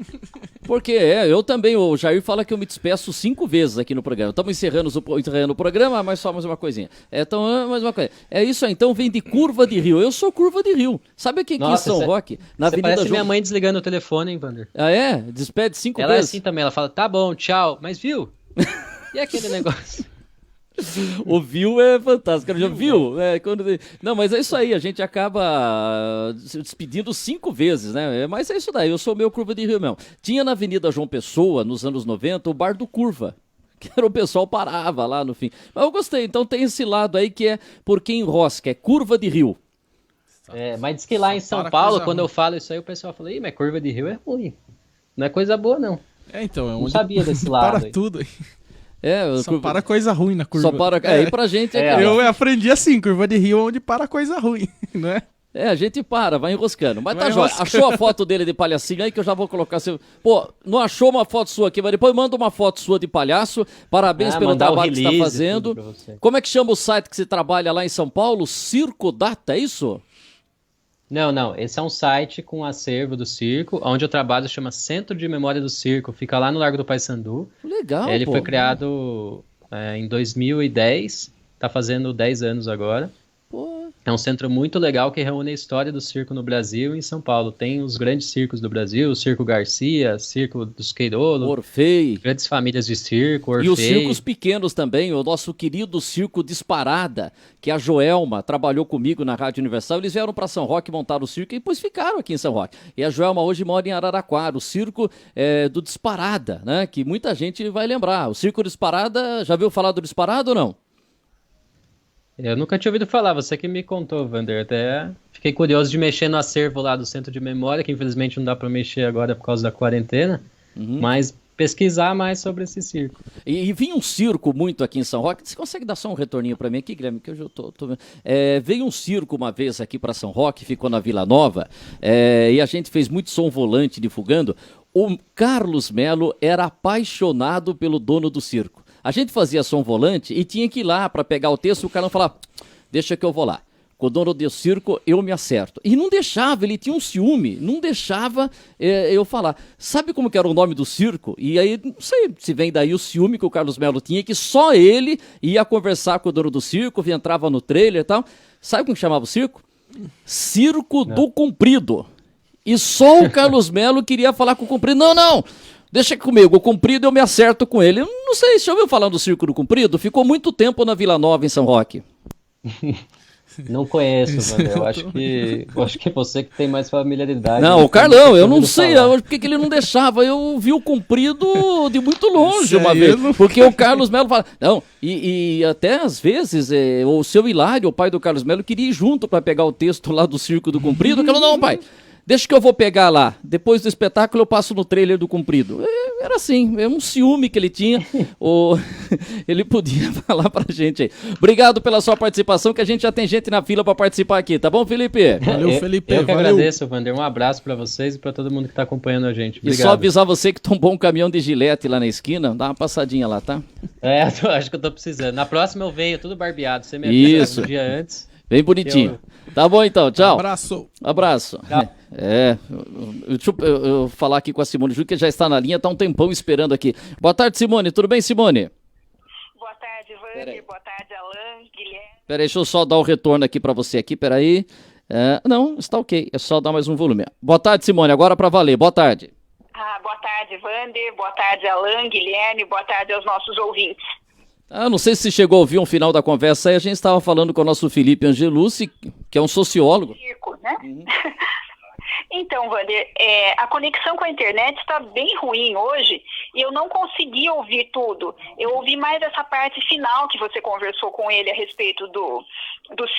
Porque eu também, o Jair fala que eu me despeço 5 vezes aqui no programa. Estamos encerrando o programa, mas só mais uma coisinha. Então, mais uma coisa. É isso aí, então vem de curva de rio. Eu sou curva de rio. Sabe aqui em São Roque, na Você Avenida parece João... minha mãe desligando o telefone, hein, Wander? Ah, é? Despede 5 Ela é vezes. assim também, ela fala, tá bom, tchau, mas viu? E aquele negócio? O viu é fantástico. Já viu? Não, mas é isso aí. A gente acaba se despedindo 5 vezes, né? Mas é isso daí. Eu sou meio curva de rio mesmo. Tinha na Avenida João Pessoa, nos anos 90, o Bar do Curva. Que era o pessoal parava lá no fim. Mas eu gostei. Então tem esse lado aí que é por quem enrosca, é curva de rio. Mas diz que lá em São Paulo, quando eu falo isso aí, o pessoal fala, ih, mas curva de rio é ruim. Não é coisa boa, não. Então, é Não onde sabia desse lado para aí. tudo. Só para coisa ruim na curva. Só para. E pra gente Eu aprendi assim, curva de rio é onde para coisa ruim, não é? A gente vai enroscando. Mas Vai tá jóia. enroscando. Achou a foto dele de palhacinho aí que eu já vou colocar. Pô, não achou uma foto sua aqui, mas depois manda uma foto sua de palhaço. Parabéns pelo mandar o trabalho que você está release, fazendo. tudo pra você. Como é que chama o site que você trabalha lá em São Paulo? Circo Data, é isso? Não. Esse é um site com acervo do circo, onde eu trabalho, chama Centro de Memória do Circo. Fica lá no Largo do Paissandu. Legal, Ele pô. foi criado em 2010, tá fazendo 10 anos agora. Pô, É um centro muito legal que reúne a história do circo no Brasil e em São Paulo. Tem os grandes circos do Brasil, o Circo Garcia, Circo dos Queirolo, Orfei. grandes famílias de circo, Orfei. E os circos pequenos também, o nosso querido Circo Disparada, que a Joelma trabalhou comigo na Rádio Universal. Eles vieram para São Roque montar o circo e depois ficaram aqui em São Roque. E a Joelma hoje mora em Araraquara, o circo do Disparada, né? Que muita gente vai lembrar. O Circo Disparada, já viu falar do Disparada ou não? Eu nunca tinha ouvido falar, você que me contou, Wander. Até fiquei curioso de mexer no acervo lá do Centro de Memória, que infelizmente não dá para mexer agora por causa da quarentena, mas pesquisar mais sobre esse circo. E vinha um circo muito aqui em São Roque. Você consegue dar só um retorninho para mim aqui, Guilherme? Que eu já tô vendo. Veio um circo uma vez aqui para São Roque, ficou na Vila Nova, e a gente fez muito som volante divulgando. O Carlos Melo era apaixonado pelo dono do circo. A gente fazia som volante e tinha que ir lá para pegar o texto e o cara não falava, deixa que eu vou lá. Com o dono do circo, eu me acerto. E não deixava, ele tinha um ciúme, não deixava eu falar. Sabe como que era o nome do circo? E aí, não sei se vem daí o ciúme que o Carlos Melo tinha, que só ele ia conversar com o dono do circo, entrava no trailer e tal. Sabe como que chamava o circo? Circo do Comprido. E só o Carlos Melo queria falar com o Comprido. Não! Deixa comigo, o Comprido eu me acerto com ele. Eu não sei, você ouviu falar do Circo do Comprido? Ficou muito tempo na Vila Nova, em São Roque. Não conheço, Wander. Eu acho que você que tem mais familiaridade. Não, o Carlão, eu não sei por que ele não deixava. Eu vi o Comprido de muito longe uma vez. Porque o Carlos Melo fala... Não, e até às vezes o seu Hilário, o pai do Carlos Melo, queria ir junto para pegar o texto lá do Circo do Comprido. Falou, não, pai... Deixa que eu vou pegar lá. Depois do espetáculo eu passo no trailer do Comprido. Era assim, é um ciúme que ele tinha. Ele podia falar pra gente aí. Obrigado pela sua participação, que a gente já tem gente na fila pra participar aqui. Tá bom, Felipe? Valeu, Felipe. Eu que agradeço, Wander. Um abraço pra vocês e pra todo mundo que tá acompanhando a gente. Obrigado. E só avisar você que tombou um caminhão de Gillette lá na esquina. Dá uma passadinha lá, tá? Acho que eu tô precisando. Na próxima eu venho, tudo barbeado. Você me avisa um dia antes. Bem bonitinho. Tá bom então, tchau. Tchau. Abraço. Deixa eu falar aqui com a Simone Júnior, que já está na linha, está um tempão esperando aqui. Boa tarde, Simone. Tudo bem, Simone? Boa tarde, Wander. Boa tarde, Alan, Guilherme. Peraí, deixa eu só dar o retorno aqui para você aqui, peraí. Não, está ok, é só dar mais um volume. Boa tarde, Simone, agora para valer. Boa tarde. Boa tarde, Wander. Boa tarde, Alan, Guilherme. Boa tarde aos nossos ouvintes. Não sei se você chegou a ouvir um final da conversa aí, a gente estava falando com o nosso Felipe Angelucci, que é um sociólogo. Circo, né? Então, Wander, a conexão com a internet está bem ruim hoje e eu não consegui ouvir tudo. Eu ouvi mais essa parte final que você conversou com ele a respeito do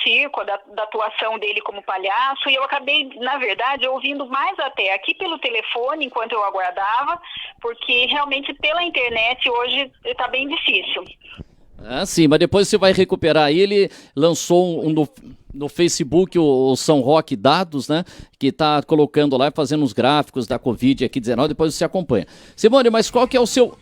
circo, da atuação dele como palhaço, e eu acabei, na verdade, ouvindo mais até aqui pelo telefone enquanto eu aguardava, porque realmente pela internet hoje está bem difícil. Sim, mas depois você vai recuperar aí. Ele lançou no Facebook o São Roque Dados, né? Que está colocando lá, fazendo os gráficos da Covid aqui 19, depois você acompanha. Simone, mas qual que é o seu...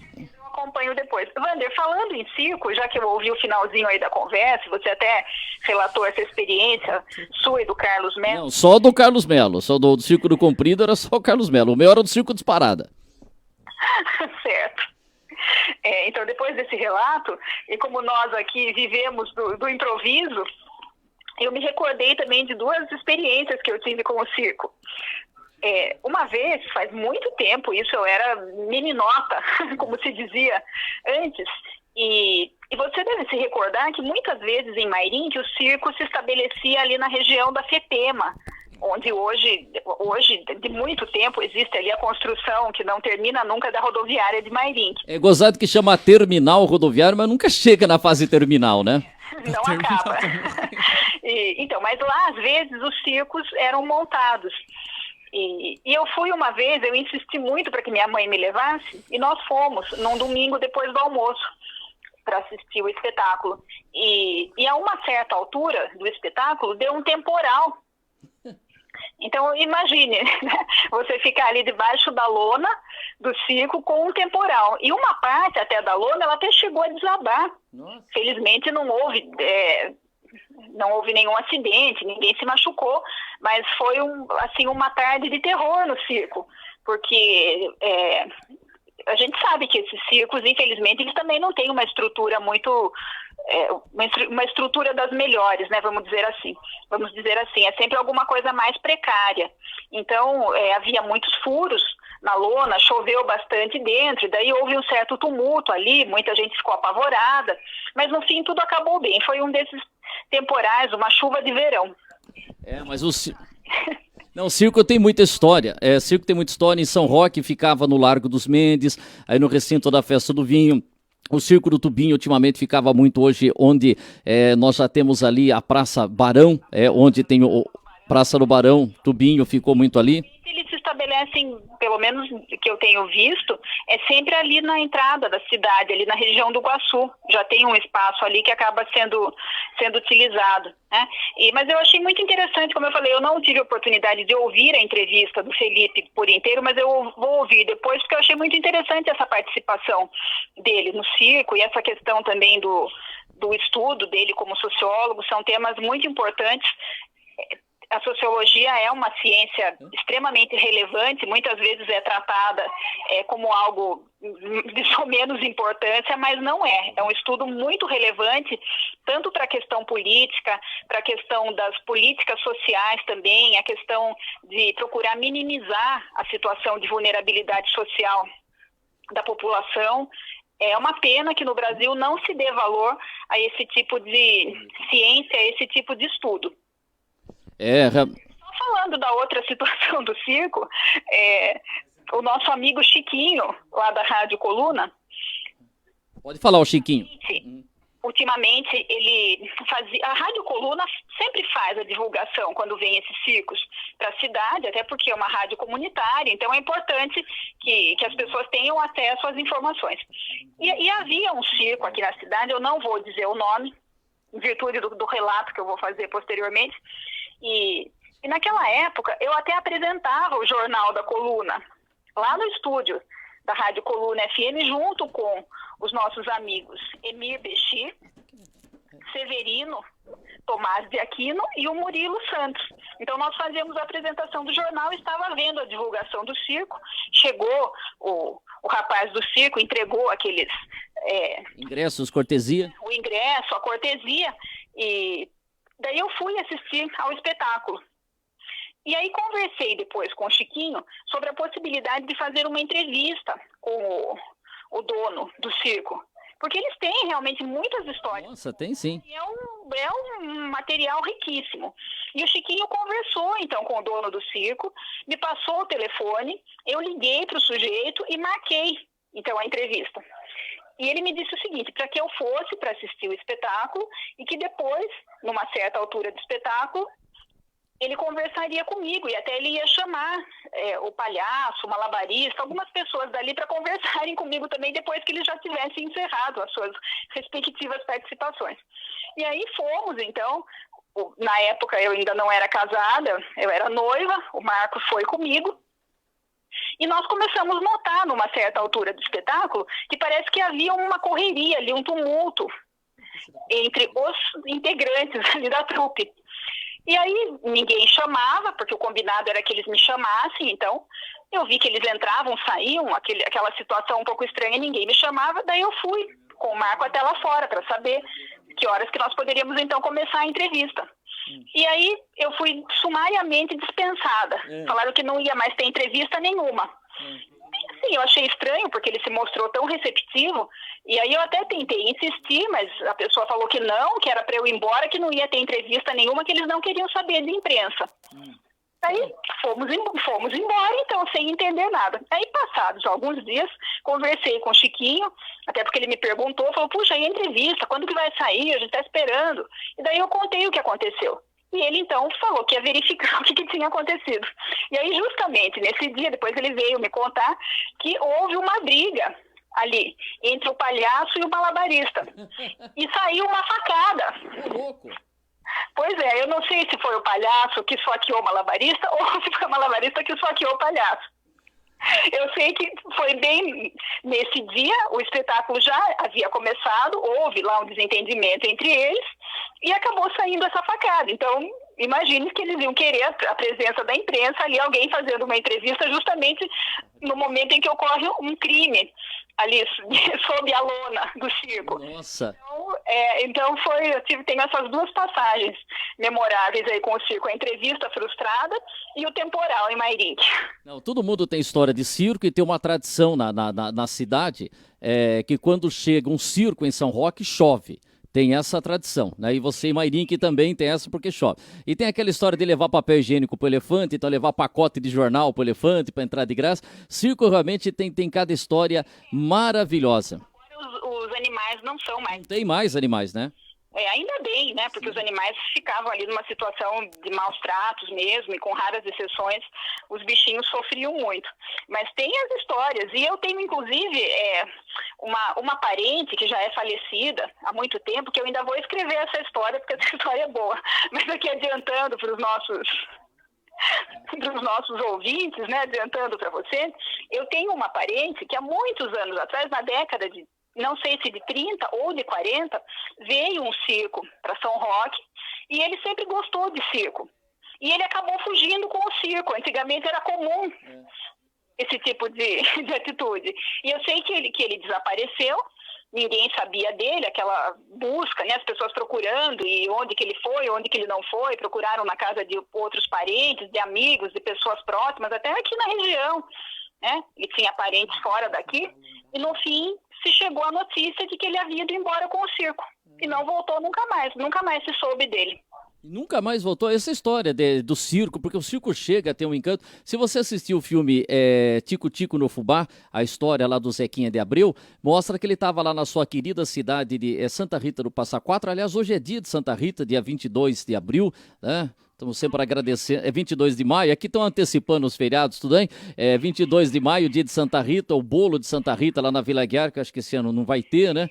acompanho depois. Wander, falando em circo, já que eu ouvi o finalzinho aí da conversa, você até relatou essa experiência sua e do Carlos Melo. Não, só do Carlos Melo, só do Circo do Comprido era só o Carlos Melo, o meu era do Circo Disparada. Certo. Então, depois desse relato, e como nós aqui vivemos do improviso, eu me recordei também de duas experiências que eu tive com o circo. Uma vez, faz muito tempo, isso eu era meninota, como se dizia antes, e você deve se recordar que muitas vezes em Mairim que o circo se estabelecia ali na região da FEPEMA, onde hoje, de muito tempo, existe ali a construção que não termina nunca da rodoviária de Mairim. É gozado que chama terminal rodoviário, mas nunca chega na fase terminal, né? Não acaba. Então, mas lá, às vezes, os circos eram montados. E eu fui uma vez, eu insisti muito para que minha mãe me levasse, e nós fomos num domingo depois do almoço para assistir o espetáculo. E a uma certa altura do espetáculo deu um temporal. Então, imagine, né? Você ficar ali debaixo da lona do circo com um temporal. E uma parte até da lona, ela até chegou a desabar. Nossa. Felizmente não houve nenhum acidente, ninguém se machucou, mas foi uma tarde de terror no circo, porque a gente sabe que esses circos, infelizmente, eles também não têm uma estrutura muito... uma estrutura das melhores, né? Vamos dizer assim, é sempre alguma coisa mais precária. Então, havia muitos furos na lona, choveu bastante dentro, e daí houve um certo tumulto ali, muita gente ficou apavorada, mas no fim tudo acabou bem. Foi um desses temporais, uma chuva de verão. Mas o circo tem muita história. Circo tem muita história. Em São Roque ficava no Largo dos Mendes, aí no recinto da Festa do Vinho. O Circo do Tubinho ultimamente ficava muito hoje, onde nós já temos ali a Praça Barão, onde tem o Praça do Barão, Tubinho ficou muito ali. Eles se estabelecem, pelo menos que eu tenho visto, sempre ali na entrada da cidade, ali na região do Iguaçu. Já tem um espaço ali que acaba sendo utilizado, né? Mas eu achei muito interessante, como eu falei, eu não tive a oportunidade de ouvir a entrevista do Felipe por inteiro, mas eu vou ouvir depois, porque eu achei muito interessante essa participação dele no circo e essa questão também do estudo dele como sociólogo. São temas muito importantes. A sociologia é uma ciência extremamente relevante, muitas vezes é tratada como algo de só menos importância, mas não é. É um estudo muito relevante, tanto para a questão política, para a questão das políticas sociais também, a questão de procurar minimizar a situação de vulnerabilidade social da população. É uma pena que no Brasil não se dê valor a esse tipo de ciência, a esse tipo de estudo. Falando da outra situação do circo, o nosso amigo Chiquinho, lá da Rádio Coluna... Pode falar, o Chiquinho. Ultimamente, a Rádio Coluna sempre faz a divulgação quando vem esses circos para a cidade, até porque é uma rádio comunitária, então é importante que as pessoas tenham acesso às informações. E havia um circo aqui na cidade, eu não vou dizer o nome, em virtude do relato que eu vou fazer posteriormente. E naquela época, eu até apresentava o Jornal da Coluna, lá no estúdio da Rádio Coluna FM, junto com os nossos amigos Emir Bexi, Severino Tomás de Aquino e o Murilo Santos. Então, nós fazíamos a apresentação do jornal, estava vendo a divulgação do circo, chegou o rapaz do circo, entregou aqueles... ingressos, cortesia? O ingresso, a cortesia, e... Daí eu fui assistir ao espetáculo. E aí conversei depois com o Chiquinho sobre a possibilidade de fazer uma entrevista com o dono do circo. Porque eles têm realmente muitas histórias. Nossa, tem sim. E é um material riquíssimo. E o Chiquinho conversou então com o dono do circo, me passou o telefone, eu liguei para o sujeito e marquei então a entrevista. E ele me disse o seguinte, para que eu fosse para assistir o espetáculo e que depois, numa certa altura do espetáculo, ele conversaria comigo e até ele ia chamar o palhaço, o malabarista, algumas pessoas dali para conversarem comigo também depois que ele já tivesse encerrado as suas respectivas participações. E aí fomos, então, na época eu ainda não era casada, eu era noiva, o Marcos foi comigo. E nós começamos a notar, numa certa altura do espetáculo, que parece que havia uma correria ali, um tumulto entre os integrantes ali da trupe. E aí ninguém chamava, porque o combinado era que eles me chamassem, então eu vi que eles entravam, saíam, aquela situação um pouco estranha, ninguém me chamava, daí eu fui com o Marco até lá fora para saber que horas que nós poderíamos então começar a entrevista. E aí eu fui sumariamente dispensada. Falaram que não ia mais ter entrevista nenhuma. Sim, eu achei estranho, porque ele se mostrou tão receptivo, e aí eu até tentei insistir, mas a pessoa falou que não, que era para eu ir embora, que não ia ter entrevista nenhuma, que eles não queriam saber de imprensa. Aí fomos embora, então, sem entender nada. Aí, passados alguns dias, conversei com o Chiquinho, até porque ele me perguntou, falou, puxa, e a entrevista, quando que vai sair? A gente está esperando. E daí eu contei o que aconteceu. E ele, então, falou que ia verificar o que tinha acontecido. E aí, justamente, nesse dia, depois ele veio me contar que houve uma briga ali, entre o palhaço e o malabarista. E saiu uma facada. Louco! Pois é, eu não sei se foi o palhaço que esfaqueou o malabarista ou se foi o malabarista que esfaqueou o palhaço. Eu sei que foi bem nesse dia, o espetáculo já havia começado, houve lá um desentendimento entre eles e acabou saindo essa facada. Então, imagine que eles iam querer a presença da imprensa ali, alguém fazendo uma entrevista justamente no momento em que ocorre um crime ali sob a lona do circo. Nossa! Então tenho essas duas passagens memoráveis aí com o circo, a entrevista frustrada e o temporal em Mairinque. Não, todo mundo tem história de circo e tem uma tradição na cidade, que quando chega um circo em São Roque, chove. Tem essa tradição, né? E você em Mairinque também tem essa porque chove. E tem aquela história de levar papel higiênico pro elefante, então levar pacote de jornal pro elefante para entrar de graça. Circo realmente tem cada história maravilhosa. Agora os animais não são mais. Não tem mais animais, né? Ainda bem, né? Porque os animais ficavam ali numa situação de maus tratos mesmo, e com raras exceções, os bichinhos sofriam muito. Mas tem as histórias, e eu tenho, inclusive, uma parente que já é falecida há muito tempo, que eu ainda vou escrever essa história, porque essa história é boa. Mas aqui adiantando para os nossos ouvintes, né? Adiantando para você, eu tenho uma parente que há muitos anos atrás, na década de não sei se de 30 ou de 40, veio um circo para São Roque e ele sempre gostou de circo. E ele acabou fugindo com o circo. Antigamente era comum esse tipo de atitude. E eu sei que ele desapareceu, ninguém sabia dele, aquela busca, né, as pessoas procurando e onde que ele foi, onde que ele não foi, procuraram na casa de outros parentes, de amigos, de pessoas próximas, até aqui na região, né, e tinha parentes fora daqui, e no fim se chegou a notícia de que ele havia ido embora com o circo. E não voltou nunca mais se soube dele. Nunca mais voltou essa história do circo, porque o circo chega a ter um encanto. Se você assistiu o filme Tico Tico no Fubá, a história lá do Zequinha de Abreu, mostra que ele estava lá na sua querida cidade de Santa Rita do Passa Quatro. Aliás, hoje é dia de Santa Rita, dia 22 de abril, né? Estamos sempre agradecendo. É 22 de maio, aqui estão antecipando os feriados, tudo bem? 22 de maio, dia de Santa Rita, o bolo de Santa Rita lá na Vila Guiar, que acho que esse ano não vai ter, né?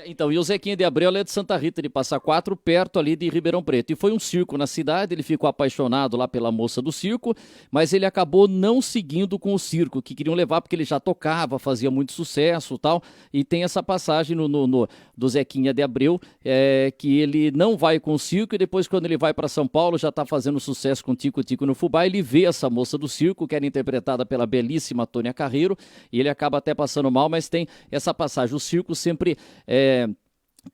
Então, e o Zequinha de Abreu é de Santa Rita de Passa Quatro, perto ali de Ribeirão Preto. E foi um circo na cidade, ele ficou apaixonado lá pela moça do circo, mas ele acabou não seguindo com o circo, que queriam levar porque ele já tocava, fazia muito sucesso e tal. E tem essa passagem do Zequinha de Abreu, que ele não vai com o circo e depois quando ele vai para São Paulo, já está fazendo sucesso com Tico Tico no Fubá, ele vê essa moça do circo, que era interpretada pela belíssima Tônia Carreiro, e ele acaba até passando mal, mas tem essa passagem. O circo sempre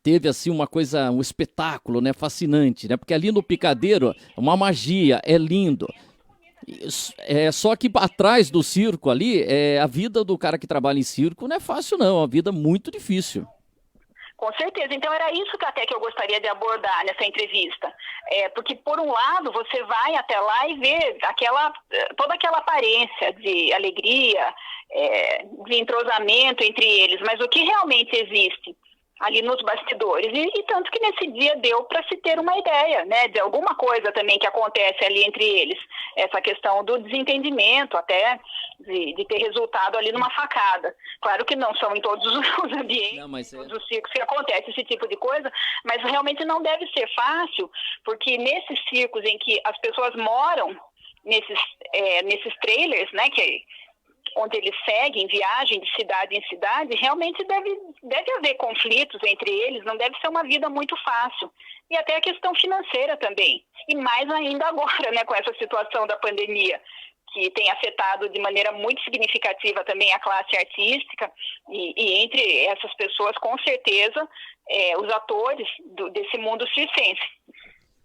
teve assim uma coisa, um espetáculo, né, fascinante, né, porque ali no Picadeiro uma magia, é lindo. Só que atrás do circo ali, a vida do cara que trabalha em circo não é fácil não, é uma vida muito difícil. Com certeza, então era isso que eu gostaria de abordar nessa entrevista, porque por um lado você vai até lá e vê toda aquela aparência de alegria, de entrosamento entre eles, mas o que realmente existe ali nos bastidores, e tanto que nesse dia deu para se ter uma ideia, né, de alguma coisa também que acontece ali entre eles, essa questão do desentendimento até de ter resultado ali numa facada. Claro que não são em todos os ambientes, todos os circos que acontece esse tipo de coisa, mas realmente não deve ser fácil, porque nesses circos em que as pessoas moram nesses trailers, né, onde eles seguem, viagem de cidade em cidade, realmente deve haver conflitos entre eles, não deve ser uma vida muito fácil. E até a questão financeira também. E mais ainda agora, né, com essa situação da pandemia, que tem afetado de maneira muito significativa também a classe artística, e entre essas pessoas, com certeza, os atores desse mundo circense.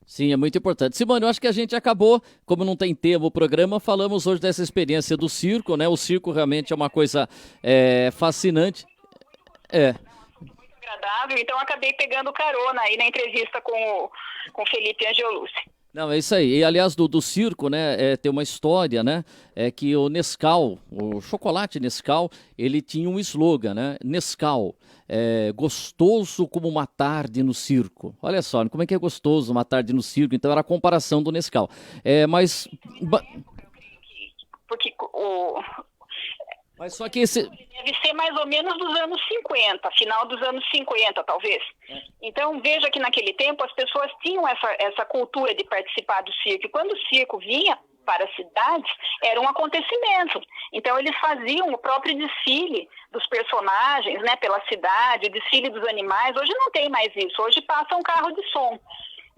Sim, é muito importante. Simone, eu acho que a gente acabou, como não tem tema o programa, falamos hoje dessa experiência do circo, né? O circo realmente é uma coisa fascinante. Muito agradável, então acabei pegando carona aí na entrevista com o Felipe Angiolucci. Não, é isso aí. E, aliás, do circo, né, tem uma história, né, que o Nescau, o chocolate Nescau, ele tinha um slogan, né, Nescau, gostoso como uma tarde no circo. Olha só, como é que é gostoso uma tarde no circo? Então era a comparação do Nescau. Mas só que esse... Deve ser mais ou menos dos anos 50, final dos anos 50, talvez. Então, veja que naquele tempo as pessoas tinham essa cultura de participar do circo. E quando o circo vinha para as cidades, era um acontecimento. Então, eles faziam o próprio desfile dos personagens, né, pela cidade, o desfile dos animais. Hoje não tem mais isso. Hoje passa um carro de som.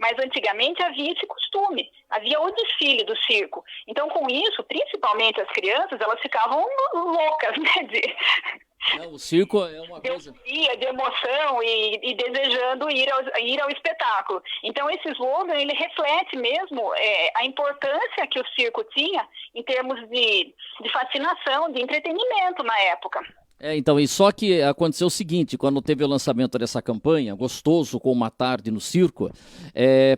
Mas antigamente havia esse costume, havia o desfile do circo. Então, com isso, principalmente as crianças, elas ficavam loucas, né? O circo é uma coisa... De emoção e desejando ir ao espetáculo. Então, esse slogan, ele reflete mesmo a importância que o circo tinha em termos de fascinação, de entretenimento na época. Então, e só que aconteceu o seguinte, quando teve o lançamento dessa campanha, Gostoso com uma tarde no circo,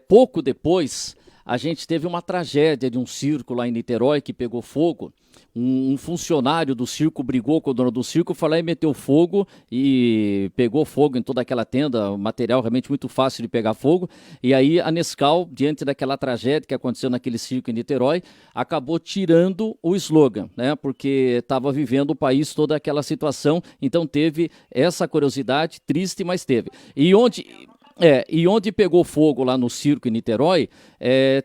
pouco depois a gente teve uma tragédia de um circo lá em Niterói que pegou fogo. Um funcionário do circo brigou com o dono do circo, foi lá e meteu fogo e pegou fogo em toda aquela tenda, material realmente muito fácil de pegar fogo. E aí a Nescau, diante daquela tragédia que aconteceu naquele circo em Niterói, acabou tirando o slogan, né? Porque estava vivendo o país toda aquela situação, então teve essa curiosidade, triste, mas teve. E onde pegou fogo lá no circo em Niterói,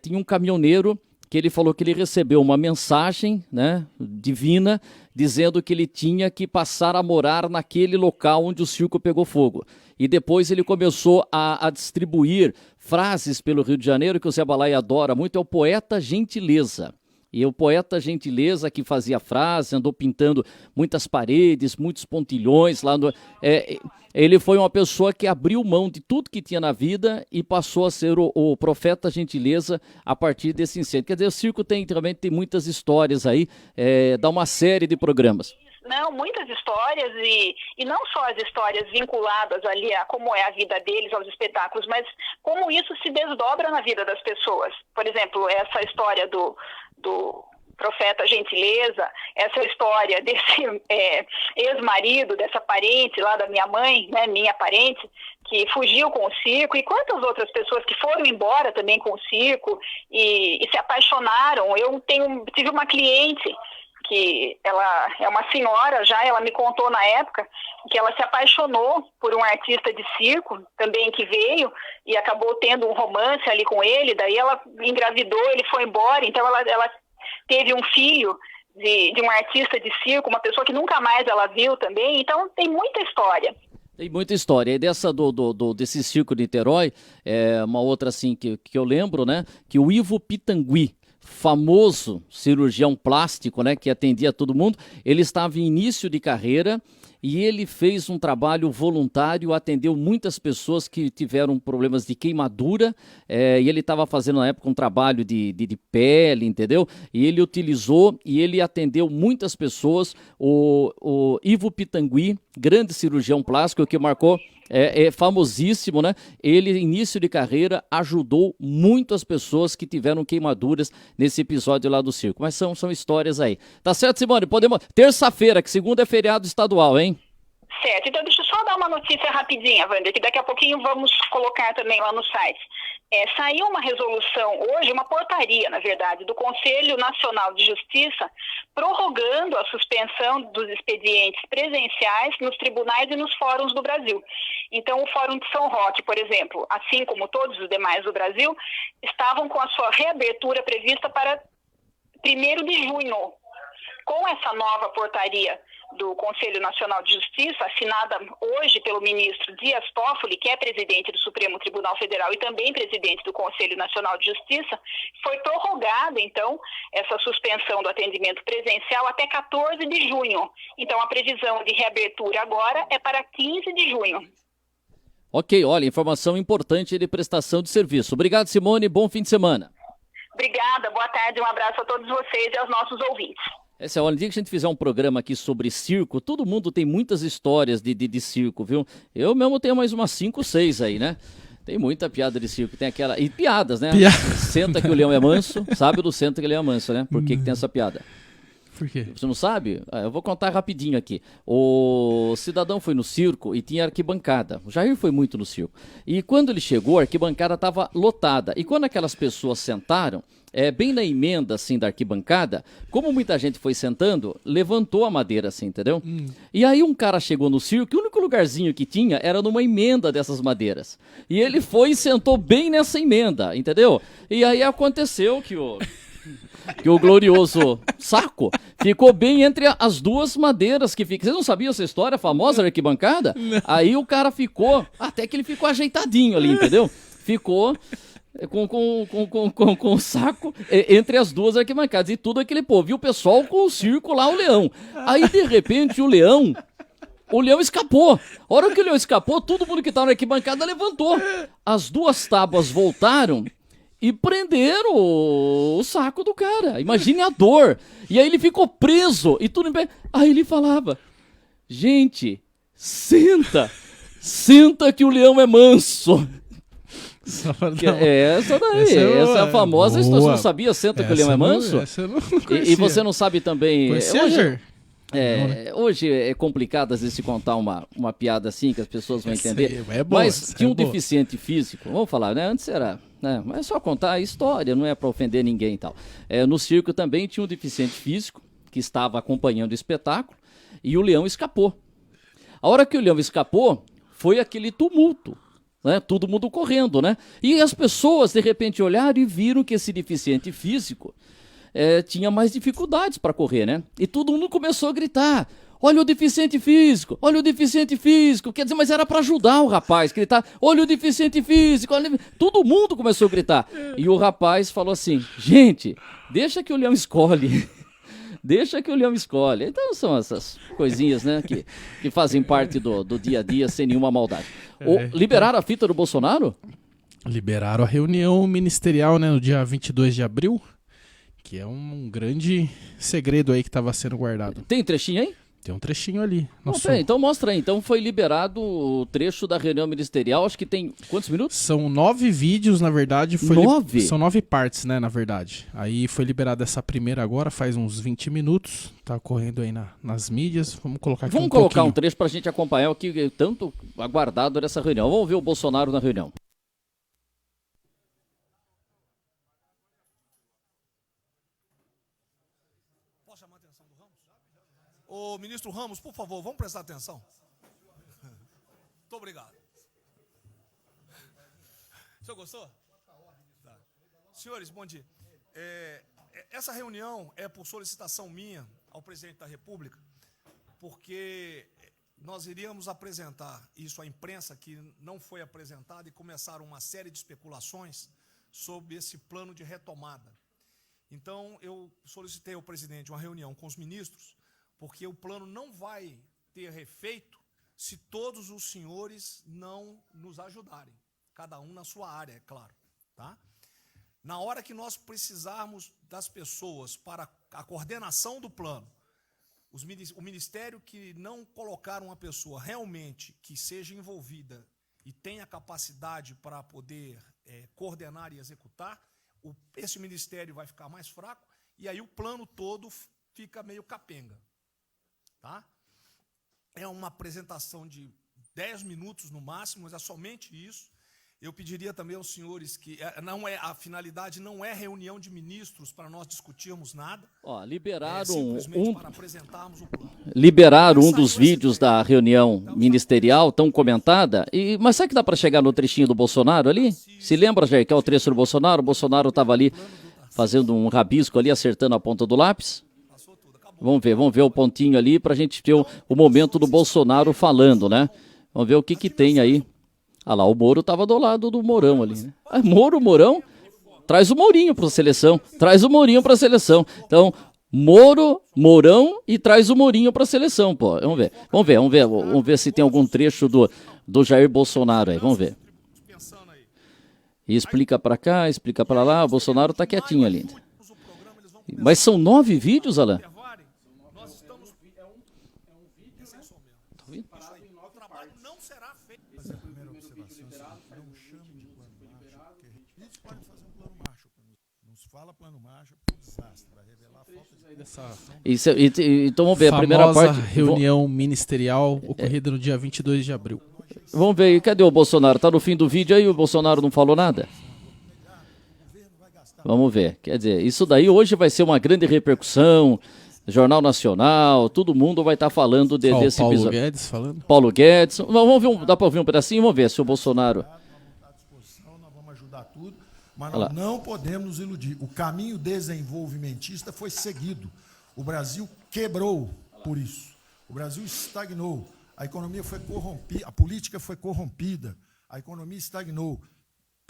tinha um caminhoneiro que ele falou que ele recebeu uma mensagem, né, divina, dizendo que ele tinha que passar a morar naquele local onde o circo pegou fogo. E depois ele começou a distribuir frases pelo Rio de Janeiro, que o Zé Balai adora muito, é o poeta Gentileza. E o poeta Gentileza que fazia frase, andou pintando muitas paredes, muitos pontilhões lá no... Ele foi uma pessoa que abriu mão de tudo que tinha na vida e passou a ser o profeta Gentileza a partir desse incêndio. Quer dizer, o circo também tem muitas histórias aí, dá uma série de programas. Não, muitas histórias e não só as histórias vinculadas ali a como é a vida deles, aos espetáculos, mas como isso se desdobra na vida das pessoas. Por exemplo, essa história do profeta Gentileza, essa história desse ex-marido, dessa parente lá da minha mãe, né, minha parente, que fugiu com o circo, e quantas outras pessoas que foram embora também com o circo e se apaixonaram. Eu tive uma cliente que ela é uma senhora já, ela me contou na época que ela se apaixonou por um artista de circo também que veio e acabou tendo um romance ali com ele, daí ela engravidou, ele foi embora, então ela teve um filho de um artista de circo, uma pessoa que nunca mais ela viu também, então tem muita história. Tem muita história. E desse circo de Niterói, uma outra assim que eu lembro, né, que o Ivo Pitangui, famoso cirurgião plástico, né, que atendia todo mundo, ele estava em início de carreira e ele fez um trabalho voluntário, atendeu muitas pessoas que tiveram problemas de queimadura, e ele estava fazendo na época um trabalho de pele, entendeu? E ele utilizou e ele atendeu muitas pessoas. O Ivo Pitangui, grande cirurgião plástico que marcou, famosíssimo, né? Ele, início de carreira, ajudou muito as pessoas que tiveram queimaduras nesse episódio lá do circo. Mas são histórias aí. Tá certo, Simone? Podemos... Terça-feira, que segunda é feriado estadual, hein? Certo. Então, deixa eu só dar uma notícia rapidinha, Wander, que daqui a pouquinho vamos colocar também lá no site. Saiu uma resolução hoje, uma portaria, na verdade, do Conselho Nacional de Justiça, prorrogando a suspensão dos expedientes presenciais nos tribunais e nos fóruns do Brasil. Então, o Fórum de São Roque, por exemplo, assim como todos os demais do Brasil, estavam com a sua reabertura prevista para 1º de junho. Com essa nova portaria do Conselho Nacional de Justiça, assinada hoje pelo ministro Dias Toffoli, que é presidente do Supremo Tribunal Federal e também presidente do Conselho Nacional de Justiça, foi prorrogada, então, essa suspensão do atendimento presencial até 14 de junho. Então, a previsão de reabertura agora é para 15 de junho. Ok, olha, informação importante de prestação de serviço. Obrigado, Simone, bom fim de semana. Obrigada, boa tarde, um abraço a todos vocês e aos nossos ouvintes. Essa é a hora, no dia que a gente fizer um programa aqui sobre circo, todo mundo tem muitas histórias de circo, viu? Eu mesmo tenho mais umas 5, 6 aí, né? Tem muita piada de circo, tem aquela... E piadas, né? Senta que o leão é manso, sabe do senta que o leão é manso, né? Por que tem essa piada? Por quê? Você não sabe? Eu vou contar rapidinho aqui. O cidadão foi no circo e tinha arquibancada. O Jair foi muito no circo. E quando ele chegou, a arquibancada estava lotada. E quando aquelas pessoas sentaram, bem na emenda assim da arquibancada, como muita gente foi sentando, levantou a madeira assim, entendeu? E aí um cara chegou no circo e o único lugarzinho que tinha era numa emenda dessas madeiras. E ele foi e sentou bem nessa emenda, entendeu? E aí aconteceu que o glorioso saco ficou bem entre as duas madeiras que ficam. Vocês não sabiam essa história famosa da arquibancada? Não. Aí o cara ficou, até que ele ficou ajeitadinho ali, entendeu? Ficou com o saco entre as duas arquibancadas. E tudo aquele povo. E o pessoal com o circo lá, o leão. Aí, de repente, o leão escapou. A hora que o leão escapou, todo mundo que estava na arquibancada levantou. As duas tábuas voltaram e prenderam o saco do cara. Imagine a dor. E aí ele ficou preso. E tudo em pé. Aí ele falava: gente, senta que o leão é manso. Essa daí, essa é a famosa história. Você não sabia, senta que o leão é manso? Essa eu não conhecia. E você não sabe também... Conhecia, hoje é complicado às vezes se contar uma piada assim que as pessoas vão entender. Boa, mas tinha um deficiente físico, vamos falar, né? Antes era, né? Mas é só contar a história, não é para ofender ninguém e tal. No circo também tinha um deficiente físico que estava acompanhando o espetáculo e o leão escapou. A hora que o leão escapou, foi aquele tumulto. Né? Todo mundo correndo, né? E as pessoas de repente olharam e viram que esse deficiente físico tinha mais dificuldades para correr, né? E todo mundo começou a gritar: olha o deficiente físico, olha o deficiente físico. Quer dizer, mas era para ajudar o rapaz, gritar: olha o deficiente físico. Olha... Todo mundo começou a gritar. E o rapaz falou assim: gente, deixa que o leão escolhe. Deixa que o leão escolhe. Então são essas coisinhas, né, que fazem parte do dia a dia sem nenhuma maldade. Liberaram a fita do Bolsonaro? Liberaram a reunião ministerial, né, no dia 22 de abril, que é um grande segredo aí que estava sendo guardado. Tem trechinho aí? Tem um trechinho ali. Então mostra aí. Então foi liberado o trecho da reunião ministerial, acho que tem quantos minutos? São 9 vídeos, na verdade. 9? São 9 partes, né, na verdade. Aí foi liberada essa primeira agora, faz uns 20 minutos. Tá correndo aí nas mídias. Vamos colocar aqui colocar um trecho pra gente acompanhar o que tanto aguardado dessa reunião. Vamos ver o Bolsonaro na reunião. Ô, ministro Ramos, por favor, vamos prestar atenção. Muito obrigado. O senhor gostou? Tá. Senhores, bom dia. Essa reunião é por solicitação minha ao presidente da República, porque nós iríamos apresentar isso à imprensa, que não foi apresentada, e começaram uma série de especulações sobre esse plano de retomada. Então, eu solicitei ao presidente uma reunião com os ministros, porque o plano não vai ter efeito se todos os senhores não nos ajudarem, cada um na sua área, é claro, tá? Na hora que nós precisarmos das pessoas para a coordenação do plano, o ministério que não colocar uma pessoa realmente que seja envolvida e tenha capacidade para poder coordenar e executar, esse ministério vai ficar mais fraco e aí o plano todo fica meio capenga. Tá? É uma apresentação de 10 minutos no máximo, mas é somente isso. Eu pediria também aos senhores que a finalidade não é reunião de ministros para nós discutirmos nada. Liberaram para apresentarmos o plano. Liberaram um dos vídeos da reunião ministerial tão comentada. Mas será que dá para chegar no trechinho do Bolsonaro ali? Se lembra, Jair, que é o trecho do Bolsonaro? O Bolsonaro estava ali fazendo um rabisco ali, acertando a ponta do lápis. Vamos ver o pontinho ali para a gente ter o momento do Bolsonaro falando, né? Vamos ver o que tem aí. Ah lá, o Moro estava do lado do Mourão ali, né? Ah, Mourão, traz o Mourinho para a seleção. Então, Mourão e traz o Mourinho para a seleção, pô. Vamos ver se tem algum trecho do Jair Bolsonaro aí, vamos ver. E explica para cá, explica para lá, o Bolsonaro tá quietinho ali. Mas são 9 vídeos, Alain? Então vamos ver a primeira parte. Reunião ministerial ocorrida no dia 22 de abril. Vamos ver aí, cadê o Bolsonaro? Tá no fim do vídeo aí, o Bolsonaro não falou nada? Vamos ver, quer dizer, isso daí hoje vai ser uma grande repercussão, Jornal Nacional, todo mundo vai estar falando desse episódio. Paulo Guedes falando? Paulo Guedes, vamos ver, dá para ouvir um pedacinho? Vamos ver se o Bolsonaro... Nós vamos ajudar tudo, mas nós não podemos nos iludir. O caminho desenvolvimentista foi seguido. O Brasil quebrou por isso. O Brasil estagnou. A economia foi corrompida, a política foi corrompida. A economia estagnou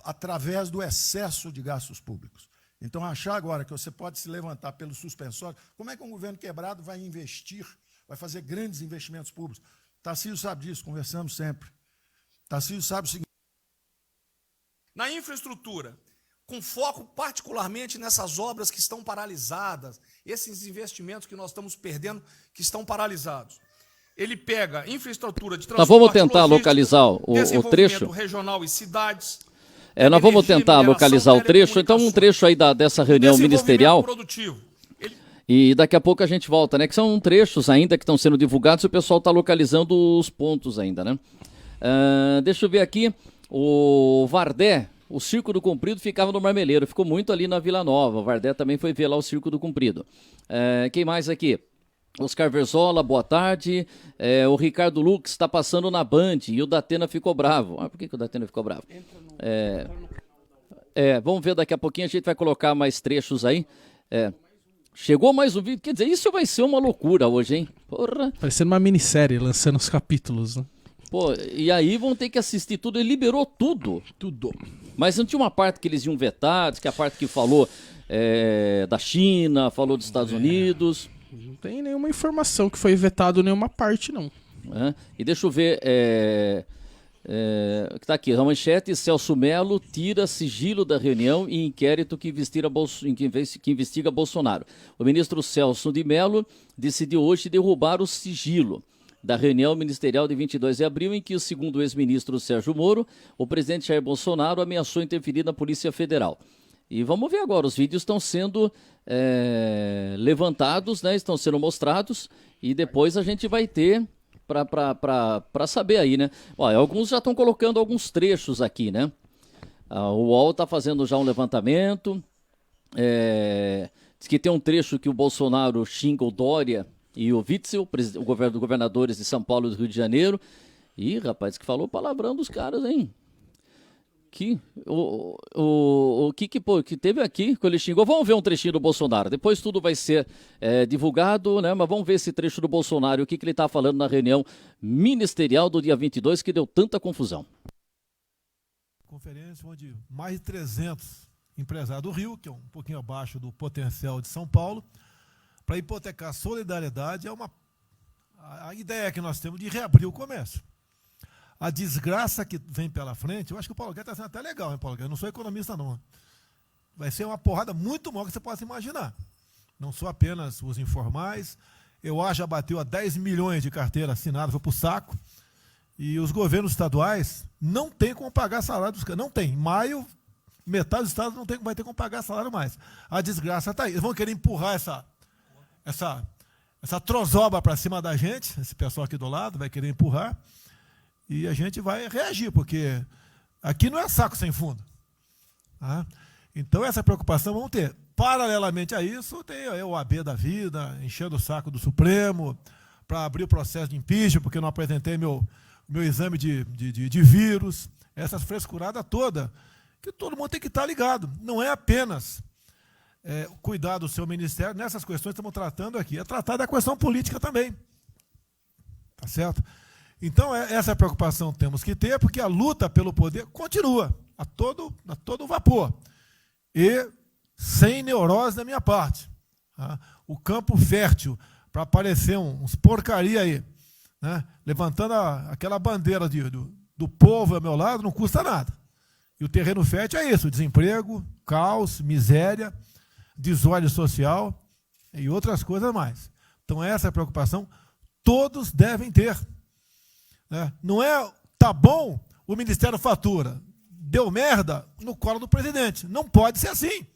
através do excesso de gastos públicos. Então, achar agora que você pode se levantar pelo suspensório, como é que um governo quebrado vai investir, vai fazer grandes investimentos públicos? Tarcísio sabe disso, conversamos sempre. Tarcísio sabe o seguinte... Na infraestrutura, com foco particularmente nessas obras que estão paralisadas, esses investimentos que nós estamos perdendo, que estão paralisados. Ele pega infraestrutura de transporte, vamos tentar localizar o trecho regional e cidades. Nós vamos tentar localizar o trecho. Então, um trecho aí dessa reunião ministerial. E daqui a pouco a gente volta, né? Que são trechos ainda que estão sendo divulgados e o pessoal está localizando os pontos ainda, né? Deixa eu ver aqui. O Vardé, o Circo do Cumprido ficava no Marmeleiro. Ficou muito ali na Vila Nova. O Vardé também foi ver lá o Circo do Cumprido. Quem mais aqui? Oscar Verzola, boa tarde. O Ricardo Lux está passando na Band e o Datena ficou bravo. Por que o Datena ficou bravo? Vamos ver daqui a pouquinho, a gente vai colocar mais trechos aí. Chegou mais um vídeo, quer dizer, isso vai ser uma loucura hoje, hein? Porra. Parecendo uma minissérie, lançando os capítulos, né? Pô, e aí vão ter que assistir tudo, ele liberou tudo. Tudo. Mas não tinha uma parte que eles iam vetar, que a parte que falou da China, falou dos Estados Unidos... Não tem nenhuma informação que foi vetado nenhuma parte, não. E deixa eu ver, que tá aqui, a manchete, Celso Melo tira sigilo da reunião e inquérito que investiga Bolsonaro. O ministro Celso de Melo decidiu hoje derrubar o sigilo da reunião ministerial de 22 de abril, em que, segundo o ex-ministro Sérgio Moro, o presidente Jair Bolsonaro ameaçou interferir na Polícia Federal. E vamos ver agora, os vídeos estão sendo levantados, né? Estão sendo mostrados e depois a gente vai ter para saber aí, né? Olha, alguns já estão colocando alguns trechos aqui, né? O UOL está fazendo já um levantamento, diz que tem um trecho que o Bolsonaro xinga o Dória e o Witzel, governadores de São Paulo e do Rio de Janeiro. Ih, rapaz, que falou palavrão dos caras, hein? Que teve aqui, que ele xingou. Vamos ver um trechinho do Bolsonaro. Depois tudo vai ser divulgado, né? Mas vamos ver esse trecho do Bolsonaro, o que ele está falando na reunião ministerial do dia 22, que deu tanta confusão. Conferência onde mais de 300 empresários do Rio, que é um pouquinho abaixo do potencial de São Paulo, para hipotecar a solidariedade, a ideia que nós temos de reabrir o comércio. A desgraça que vem pela frente, eu acho que o Paulo Guedes está sendo até legal, hein, Paulo Guedes? Eu não sou economista, não. Vai ser uma porrada muito maior que você possa imaginar. Não sou apenas os informais. Eu acho que já bateu a 10 milhões de carteira assinada, foi para o saco. E os governos estaduais não têm como pagar salário dos caras. Não tem. Em maio, metade dos estados vai ter como pagar salário mais. A desgraça está aí. Eles vão querer empurrar essa trozoba para cima da gente, esse pessoal aqui do lado vai querer empurrar. E a gente vai reagir, porque aqui não é saco sem fundo. Tá? Então, essa preocupação vamos ter. Paralelamente a isso, tem o AB da vida, enchendo o saco do Supremo, para abrir o processo de impeachment, porque eu não apresentei meu exame de vírus. Essa frescurada toda, que todo mundo tem que estar ligado. Não é apenas cuidar do seu ministério nessas questões que estamos tratando aqui. É tratar da questão política também. Tá certo? Então, essa preocupação temos que ter, porque a luta pelo poder continua a todo vapor. E sem neurose da minha parte. Tá? O campo fértil para aparecer uns porcaria aí, né? Levantando aquela bandeira do povo ao meu lado, não custa nada. E o terreno fértil é isso: desemprego, caos, miséria, desordem social e outras coisas mais. Então, essa preocupação todos devem ter. Né? Não é, tá bom, o Ministério fatura, deu merda no colo do presidente. Não pode ser assim.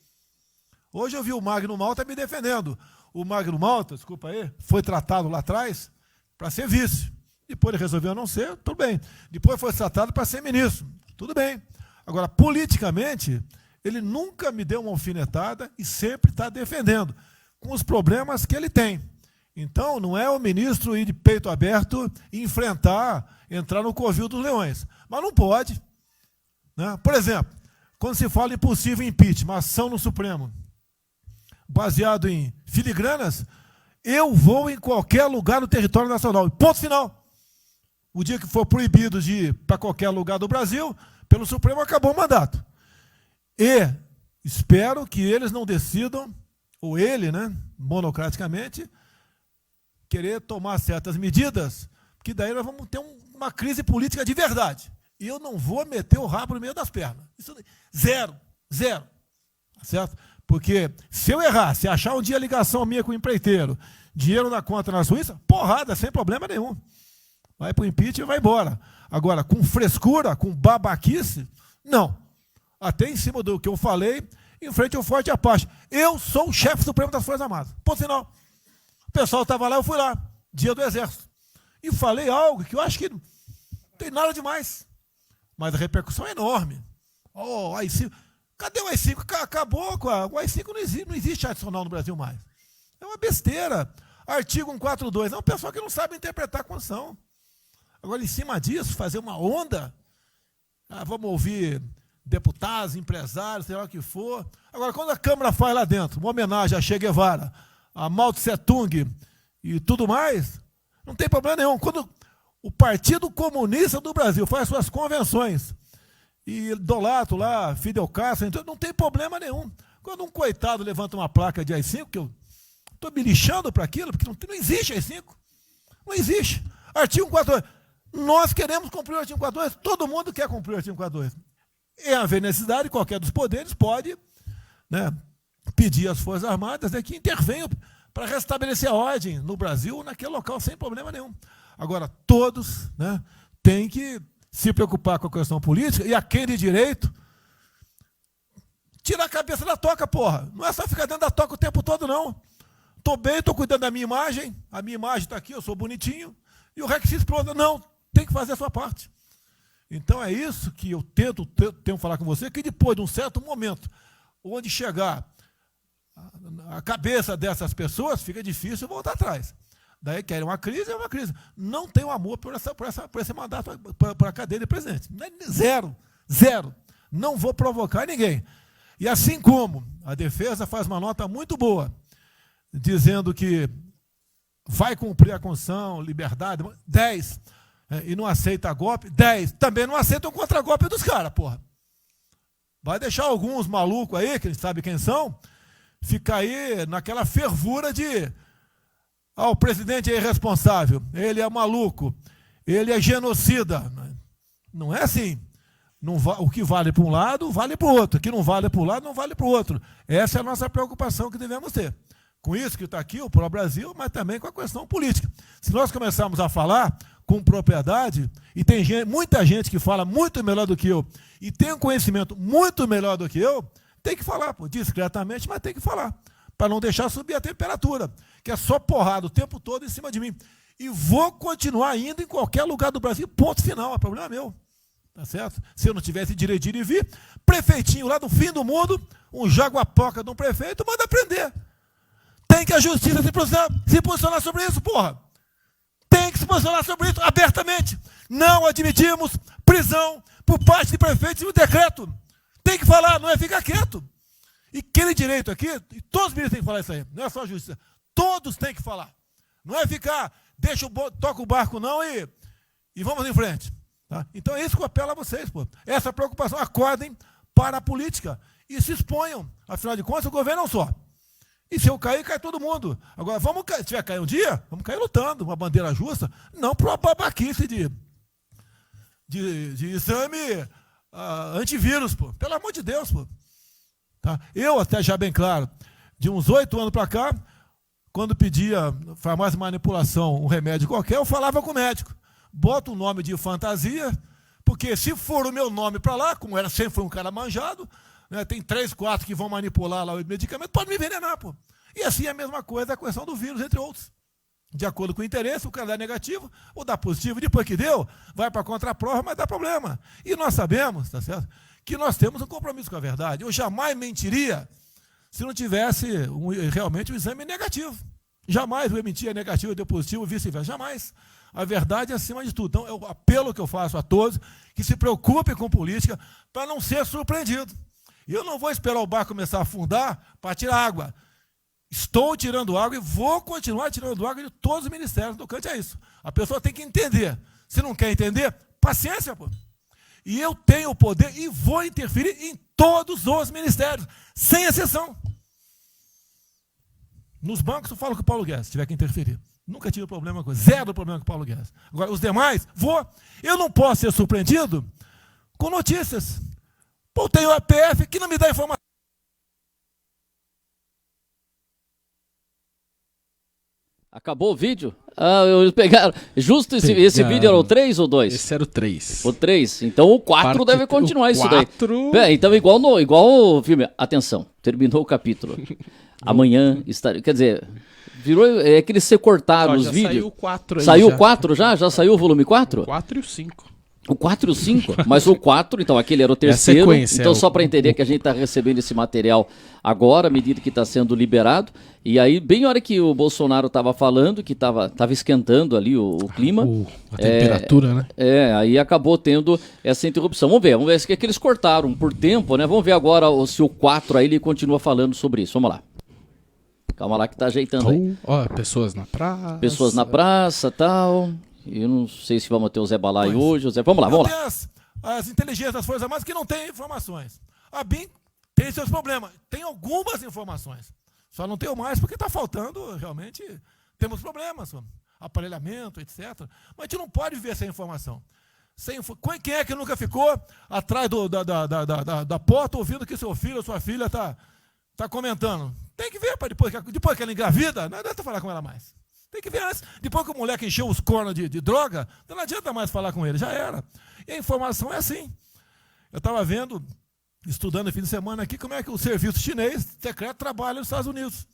Hoje eu vi o Magno Malta me defendendo. O Magno Malta, desculpa aí, foi tratado lá atrás para ser vice. Depois ele resolveu não ser, tudo bem. Depois foi tratado para ser ministro, tudo bem. Agora, politicamente, ele nunca me deu uma alfinetada e sempre está defendendo, com os problemas que ele tem. Então, não é o ministro ir de peito aberto e entrar no covil dos leões. Mas não pode. Né? Por exemplo, quando se fala em possível impeachment, ação no Supremo, baseado em filigranas, eu vou em qualquer lugar do território nacional. Ponto final. O dia que for proibido de ir para qualquer lugar do Brasil, pelo Supremo, acabou o mandato. E espero que eles não decidam, ou ele, né, monocraticamente, querer tomar certas medidas, porque daí nós vamos ter uma crise política de verdade. E eu não vou meter o rabo no meio das pernas. Isso, zero. Tá certo? Porque se eu errar, se achar um dia ligação minha com o empreiteiro, dinheiro na conta na Suíça, porrada, sem problema nenhum. Vai para o impeachment e vai embora. Agora, com frescura, com babaquice, não. Até em cima do que eu falei, em frente ao Forte Apache. Eu sou o chefe supremo das Forças Armadas. Ponto final. O pessoal estava lá, eu fui lá, dia do Exército. E falei algo que eu acho que não tem nada demais. Mas a repercussão é enorme. Oh, AI-5. Cadê o AI-5? Acabou com o AI-5, não existe adicional no Brasil mais. É uma besteira. Artigo 142. É um pessoal que não sabe interpretar a Constituição. Agora, em cima disso, fazer uma onda. Vamos ouvir deputados, empresários, sei lá o que for. Agora, quando a Câmara faz lá dentro uma homenagem a Che Guevara, a Mao Tse Tung e tudo mais, não tem problema nenhum. Quando o Partido Comunista do Brasil faz suas convenções e idolato lá, Fidel Castro, então não tem problema nenhum. Quando um coitado levanta uma placa de AI-5, que eu estou me lixando para aquilo, porque não existe AI-5. Não existe. Artigo 142. Nós queremos cumprir o artigo 142, todo mundo quer cumprir o artigo 142. E haver necessidade, qualquer dos poderes pode, né, pedir às Forças Armadas, né, que intervenham para restabelecer a ordem no Brasil, naquele local, sem problema nenhum. Agora, todos, né, têm que se preocupar com a questão política, e a quem de direito, tirar a cabeça da toca, porra. Não é só ficar dentro da toca o tempo todo, não. Estou bem, estou cuidando da minha imagem, a minha imagem está aqui, eu sou bonitinho, e o requisito pronto. Não, tem que fazer a sua parte. Então é isso que eu tento falar com você, que depois de um certo momento, onde chegar a cabeça dessas pessoas, fica difícil voltar atrás. Daí querem uma crise, é uma crise. Não tenho amor por esse mandato, por a cadeia de presidente. Zero. Não vou provocar ninguém. E assim como a defesa faz uma nota muito boa, dizendo que vai cumprir a Constituição, liberdade, 10, e não aceita golpe, 10, também não aceita um contragolpe dos caras, porra. Vai deixar alguns malucos aí, que a gente sabe quem são, ficar aí naquela fervura de o presidente é irresponsável, ele é maluco, ele é genocida. Não é assim. Não o que vale para um lado, vale para o outro. O que não vale para um lado, não vale para o outro. Essa é a nossa preocupação que devemos ter. Com isso que está aqui, o pró-Brasil, mas também com a questão política. Se nós começarmos a falar com propriedade, e tem muita gente que fala muito melhor do que eu, e tem um conhecimento muito melhor do que eu, tem que falar, pô, discretamente, mas tem que falar, para não deixar subir a temperatura, que é só porrada o tempo todo em cima de mim. E vou continuar indo em qualquer lugar do Brasil, ponto final, é problema meu. Tá certo? Se eu não tivesse direito de ir e vir, prefeitinho lá do fim do mundo, um jaguapoca de um prefeito, manda prender. Tem que a justiça se posicionar sobre isso, porra. Tem que se posicionar sobre isso abertamente. Não admitimos prisão por parte de prefeitos e o decreto. Tem que falar, não é ficar quieto. E aquele direito aqui, e todos os ministros têm que falar isso aí, não é só a justiça. Todos têm que falar. Não é ficar, toca o barco não e vamos em frente. Tá? Então é isso que eu apelo a vocês, pô. Essa preocupação, acordem para a política e se exponham. Afinal de contas, o governo é um só. E se eu cair, cai todo mundo. Agora, se tiver cair um dia, vamos cair lutando, uma bandeira justa, não para uma babaquice de exame antivírus, pô. Pelo amor de Deus, pô. Tá? Eu, até já bem claro, de uns 8 anos para cá, quando pedia farmácia de manipulação, um remédio qualquer, eu falava com o médico. Bota um nome de fantasia, porque se for o meu nome para lá, como sempre foi um cara manjado, né, tem 3, 4 que vão manipular lá o medicamento, pode me envenenar, pô. E assim é a mesma coisa a questão do vírus, entre outros. De acordo com o interesse, o cara dá negativo, ou dá positivo, depois que deu, vai para a contraprova, mas dá problema. E nós sabemos, tá certo, que nós temos um compromisso com a verdade. Eu jamais mentiria se não tivesse realmente um exame negativo. Jamais eu mentia negativo, deu positivo, vice-versa. Jamais. A verdade é acima de tudo. Então, é o apelo que eu faço a todos que se preocupem com política para não ser surpreendido. E eu não vou esperar o barco começar a afundar para tirar água. Estou tirando água e vou continuar tirando água de todos os ministérios. No tocante a isso. A pessoa tem que entender. Se não quer entender, paciência, pô. E eu tenho o poder e vou interferir em todos os ministérios, sem exceção. Nos bancos eu falo com o Paulo Guedes, se tiver que interferir. Nunca tive problema com zero problema com o Paulo Guedes. Agora, os demais, eu não posso ser surpreendido com notícias. Pô, tem o APF que não me dá informação. Acabou o vídeo? Eles pegaram. Justo esse vídeo era o 3 ou 2? Esse era o 3. O 3. Então o 4 deve continuar isso daí. Então, igual o filme. Atenção, terminou o capítulo. Amanhã está. Quer dizer, virou. É que eles se cortaram os vídeos. Saiu o 4 aí. Saiu o 4 já? Já saiu o volume 4? O 4 e o 5. O 4 e o 5? Mas o 4, então aquele era o terceiro. Sequência, então, só para entender que a gente está recebendo esse material agora, à medida que está sendo liberado. E aí, bem na hora que o Bolsonaro estava falando, que estava esquentando ali o clima. A temperatura, né? Aí acabou tendo essa interrupção. Vamos ver se que eles cortaram por tempo, né? Vamos ver agora se o 4 aí ele continua falando sobre isso. Vamos lá. Calma lá que tá ajeitando aí. Ó, pessoas na praça. Pessoas na praça e tal. Eu não sei se vamos ter o Zé Balai hoje. Vamos lá. As inteligências das Forças Armadas que não têm informações. A BIM tem seus problemas. Tem algumas informações. Só não tenho mais porque está faltando, realmente, temos problemas. Aparelhamento, etc. Mas a gente não pode viver sem informação. Quem é que nunca ficou atrás da porta ouvindo que seu filho ou sua filha está comentando? Tem que ver, depois que ela engravida, não adianta falar com ela mais. Tem que ver antes. Depois que o moleque encheu os cornos de droga, então não adianta mais falar com ele, já era. E a informação é assim. Eu estava vendo, estudando no fim de semana aqui, como é que o serviço chinês secreto trabalha nos Estados Unidos.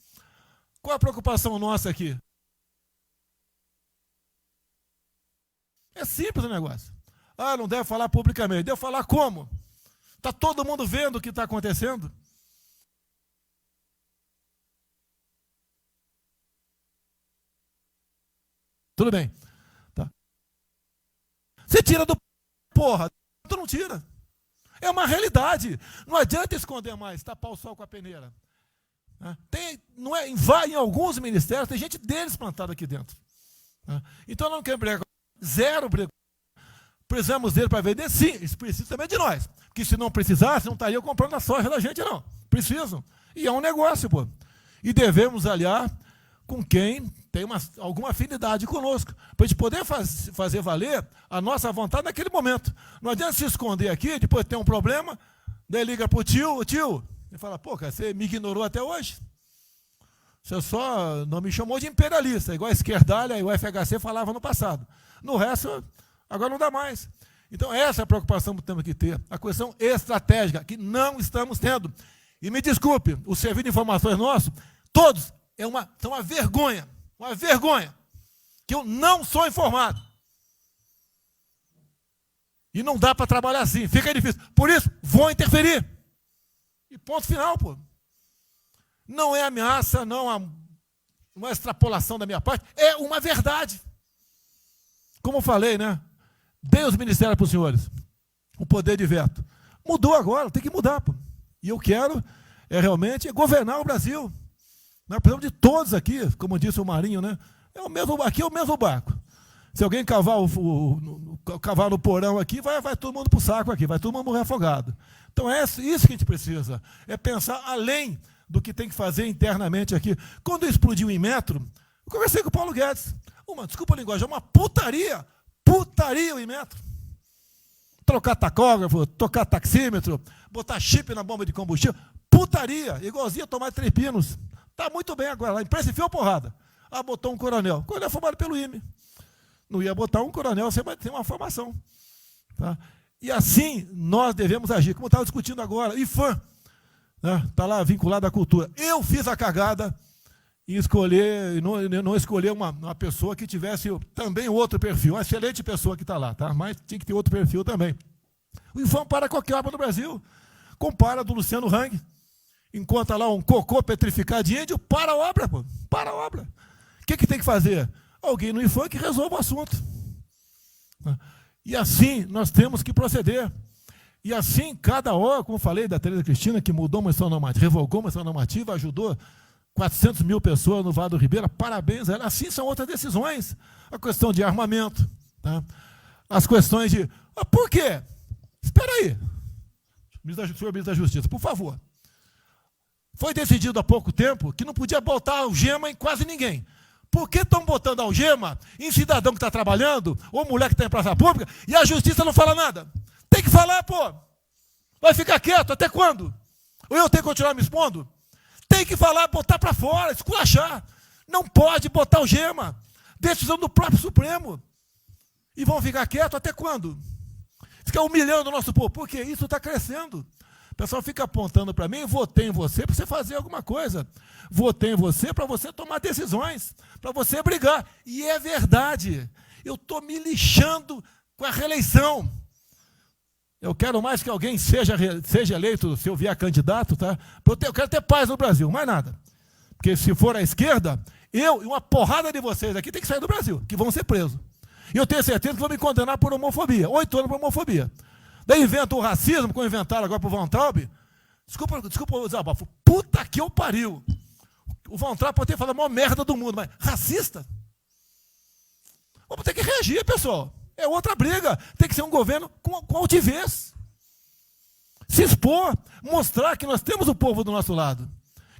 Qual a preocupação nossa aqui? É simples o negócio. Não deve falar publicamente. Deve falar como? Está todo mundo vendo o que está acontecendo? Tudo bem. Tá. Você tira do porra, tu não tira. É uma realidade. Não adianta esconder mais, tapar o sol com a peneira. Em alguns ministérios, tem gente deles plantada aqui dentro. Então não quer brigar. Zero briga. Precisamos dele para vender? Sim, eles precisam também de nós. Porque se não precisasse, não estariam comprando a soja da gente, não. Precisam. E é um negócio, pô. E devemos aliar com quem tem alguma afinidade conosco, para a gente poder fazer valer a nossa vontade naquele momento. Não adianta se esconder aqui, depois tem um problema, daí liga para o tio, e fala, pô, cara, você me ignorou até hoje? Você só não me chamou de imperialista, igual a esquerdalha e o FHC falava no passado. No resto, agora não dá mais. Então, essa é a preocupação que temos que ter, a questão estratégica, que não estamos tendo. E me desculpe, o serviço de informações nosso, todos, são uma vergonha, que eu não sou informado. E não dá para trabalhar assim, fica difícil. Por isso, vou interferir. E ponto final, pô. Não é ameaça, não é uma extrapolação da minha parte, é uma verdade. Como eu falei, né? Dei os ministérios para os senhores, o poder de veto. Mudou agora, tem que mudar, pô. E eu quero realmente governar o Brasil. Nós precisamos de todos aqui, como disse o Marinho, né? Aqui é o mesmo barco. Se alguém cavar no porão aqui, vai todo mundo para o saco aqui, vai todo mundo morrer afogado. Então é isso que a gente precisa, é pensar além do que tem que fazer internamente aqui. Quando explodiu em Metro, eu conversei com o Paulo Guedes. Desculpa a linguagem, é uma putaria o Inmetro. Trocar tacógrafo, trocar taxímetro, botar chip na bomba de combustível, putaria, igualzinho a tomar 3 pinos. Está muito bem agora, a imprensa enfiou porrada. Botou um coronel. O coronel formado pelo IME. Não ia botar um coronel sem uma formação. Tá? E assim nós devemos agir, como eu estava discutindo agora. IFAM, está lá vinculado à cultura. Eu fiz a cagada em escolher, não escolher uma pessoa que tivesse também outro perfil, uma excelente pessoa que está lá, tá? Mas tinha que ter outro perfil também. O IFAM para qualquer obra no Brasil. Compara do Luciano Hang, encontra lá um cocô petrificado de índio, para a obra, pô, para a obra. O que tem que fazer? Alguém no IFAM que resolva o assunto. E assim nós temos que proceder. E assim, cada hora, como eu falei da Tereza Cristina, que mudou uma instituição normativa, revogou uma instituição normativa, ajudou 400 mil pessoas no Vale do Ribeira, parabéns a ela. Assim são outras decisões. A questão de armamento, tá? As questões de... por quê? Espera aí. Senhor ministro da Justiça, por favor. Foi decidido há pouco tempo que não podia botar algema em quase ninguém. Por que estão botando algema em cidadão que está trabalhando, ou mulher que está em praça pública, e a Justiça não fala nada? Tem que falar, pô. Vai ficar quieto até quando? Ou eu tenho que continuar me expondo? Tem que falar, botar para fora, esculachar. Não pode botar algema. Decisão do próprio Supremo. E vão ficar quietos até quando? Ficar humilhando o nosso povo. Porque isso está crescendo. O pessoal fica apontando para mim, votei em você para você fazer alguma coisa. Votei em você para você tomar decisões, para você brigar. E é verdade. Eu estou me lixando com a reeleição. Eu quero mais que alguém seja eleito, se eu vier candidato, tá? Eu quero ter paz no Brasil, mais nada. Porque se for à esquerda, eu e uma porrada de vocês aqui tem que sair do Brasil, que vão ser presos. E eu tenho certeza que vão me condenar por homofobia. 8 anos por homofobia. Daí inventam o racismo, como inventaram agora para o Von Traub. Desculpa o desabafo. Puta que eu pariu. O Von Traub pode ter falado a maior merda do mundo, mas racista? Vamos ter que reagir, pessoal. É outra briga. Tem que ser um governo com altivez. Se expor, mostrar que nós temos o povo do nosso lado.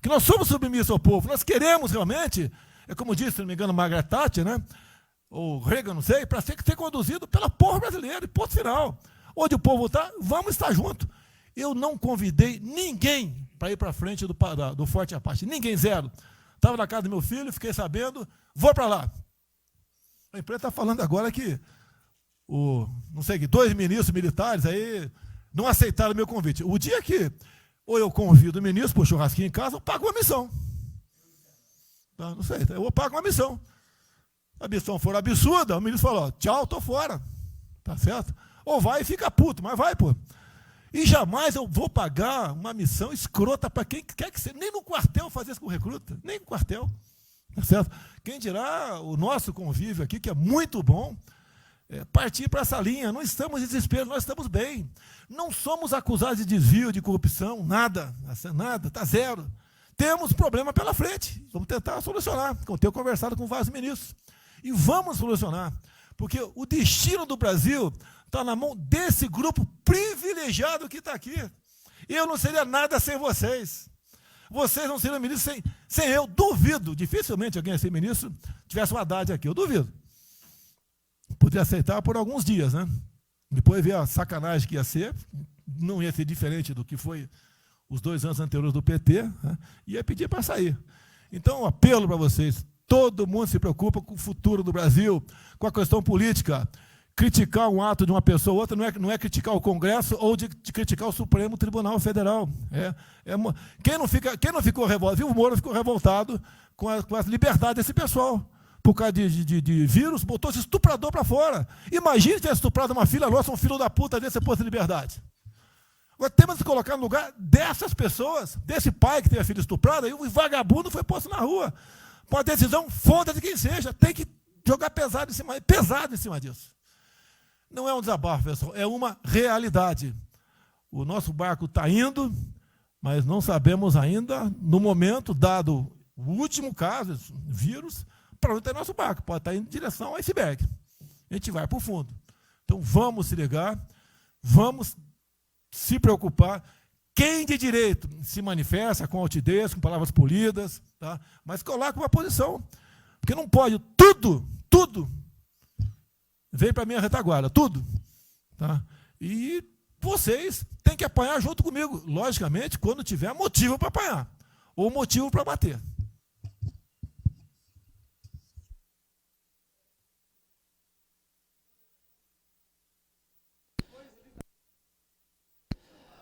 Que nós somos submissos ao povo. Nós queremos realmente, é como disse, se não me engano, Margaret Thatcher, né? Ou Reagan, não sei, para ser conduzido pela porra brasileira. E ponto final. Onde o povo está, vamos estar junto. Eu não convidei ninguém para ir para frente do Forte Apache. Ninguém, zero. Estava na casa do meu filho, fiquei sabendo, vou para lá. A imprensa está falando agora que não sei, 2 ministros militares aí não aceitaram o meu convite. O dia que ou eu convido o ministro para o churrasquinho em casa, eu pago uma missão. Tá? Não sei, eu pago uma missão. A missão for absurda, o ministro falou, tchau, estou fora. Tá certo? Ou vai e fica puto, mas vai, pô. E jamais eu vou pagar uma missão escrota para quem quer que seja. Nem no quartel fazer isso com recruta, nem no quartel. Tá certo? Quem dirá o nosso convívio aqui, que é muito bom, partir para essa linha. Não estamos em desespero, nós estamos bem. Não somos acusados de desvio, de corrupção, nada, está zero. Temos problema pela frente, vamos tentar solucionar. Eu tenho conversado com vários ministros. E vamos solucionar, porque o destino do Brasil está na mão desse grupo privilegiado que está aqui. Eu não seria nada sem vocês. Vocês não seriam ministros sem eu. Duvido, dificilmente alguém ia ser ministro tivesse uma Haddad aqui, eu duvido. Poderia aceitar por alguns dias, né? Depois ver a sacanagem que ia ser, não ia ser diferente do que foi os 2 anos anteriores do PT, né? Ia pedir para sair. Então, um apelo para vocês, todo mundo se preocupa com o futuro do Brasil, com a questão política. Criticar um ato de uma pessoa ou outra não é criticar o Congresso ou de criticar o Supremo Tribunal Federal. Quem não ficou revoltado, viu? O Moro ficou revoltado com a liberdade desse pessoal. Por causa de vírus, botou esse estuprador para fora. Imagine ter estuprado uma filha nossa, um filho da puta desse posto de liberdade. Agora temos que colocar no lugar dessas pessoas, desse pai que teve a filha estuprada, e o vagabundo foi posto na rua. Com a decisão, foda-se quem seja, tem que jogar pesado em cima disso. Não é um desabafo, pessoal, é uma realidade. O nosso barco está indo, mas não sabemos ainda, no momento, dado o último caso, vírus, para onde está nosso barco. Pode estar indo em direção ao iceberg. A gente vai para o fundo. Então, vamos se ligar, vamos se preocupar. Quem de direito se manifesta com altidez, com palavras polidas, tá? Mas coloca uma posição. Porque não pode tudo, vem para a minha retaguarda, tudo. Tá? E vocês têm que apanhar junto comigo, logicamente, quando tiver motivo para apanhar, ou motivo para bater.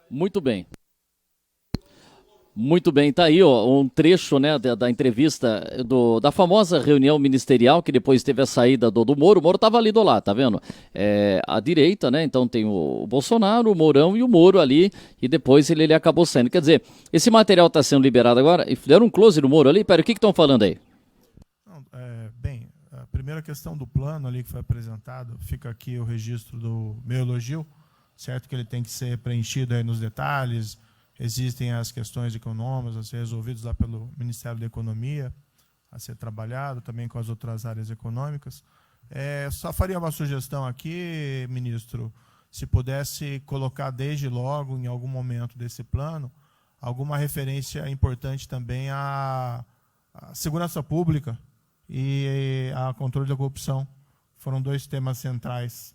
Muito bem. Muito bem, tá aí ó, um trecho, né, da entrevista da famosa reunião ministerial que depois teve a saída do Moro. O Moro estava ali do lado, tá vendo? À direita, né, então tem o Bolsonaro, o Mourão e o Moro ali, e depois ele acabou saindo. Quer dizer, esse material está sendo liberado agora, e deram um close no Moro ali. Pera, o que estão falando aí? Bem, a primeira questão do plano ali que foi apresentado, fica aqui o registro do meu elogio, certo que ele tem que ser preenchido aí nos detalhes. Existem as questões econômicas a ser resolvidas lá pelo Ministério da Economia, a ser trabalhado também com as outras áreas econômicas. Só faria uma sugestão aqui, ministro, se pudesse colocar desde logo, em algum momento desse plano, alguma referência importante também à segurança pública e a controle da corrupção. Foram 2 temas centrais,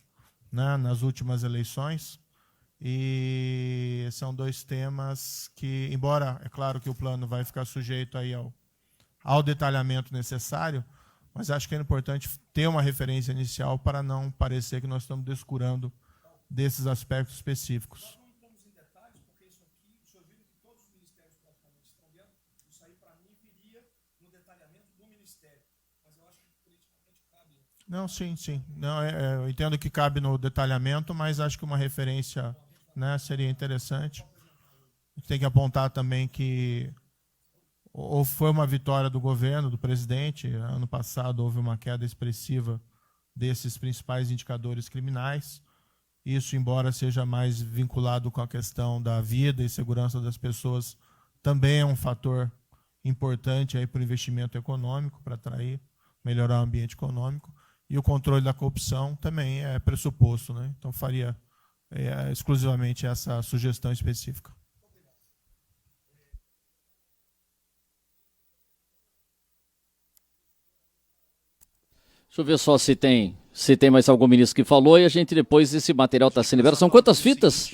né, nas últimas eleições. E são 2 temas que, embora é claro que o plano vai ficar sujeito aí ao detalhamento necessário, mas acho que é importante ter uma referência inicial para não parecer que nós estamos descurando desses aspectos específicos. Não entramos em detalhes, porque isso aqui, o senhor viu que todos os ministérios praticamente estão dentro, isso aí para mim viria no detalhamento do ministério, mas eu acho que politicamente cabe. Não, sim. Não, eu entendo que cabe no detalhamento, mas acho que uma referência, né, seria interessante. Tem que apontar também que foi uma vitória do governo, do presidente. Ano passado houve uma queda expressiva desses principais indicadores criminais. Isso, embora seja mais vinculado com a questão da vida e segurança das pessoas, também é um fator importante para o investimento econômico, para atrair, melhorar o ambiente econômico. E o controle da corrupção também é pressuposto, né? Então, faria exclusivamente essa sugestão específica. Deixa eu ver só se tem mais algum ministro que falou, e a gente depois, esse material está sendo liberado. São quantas fitas?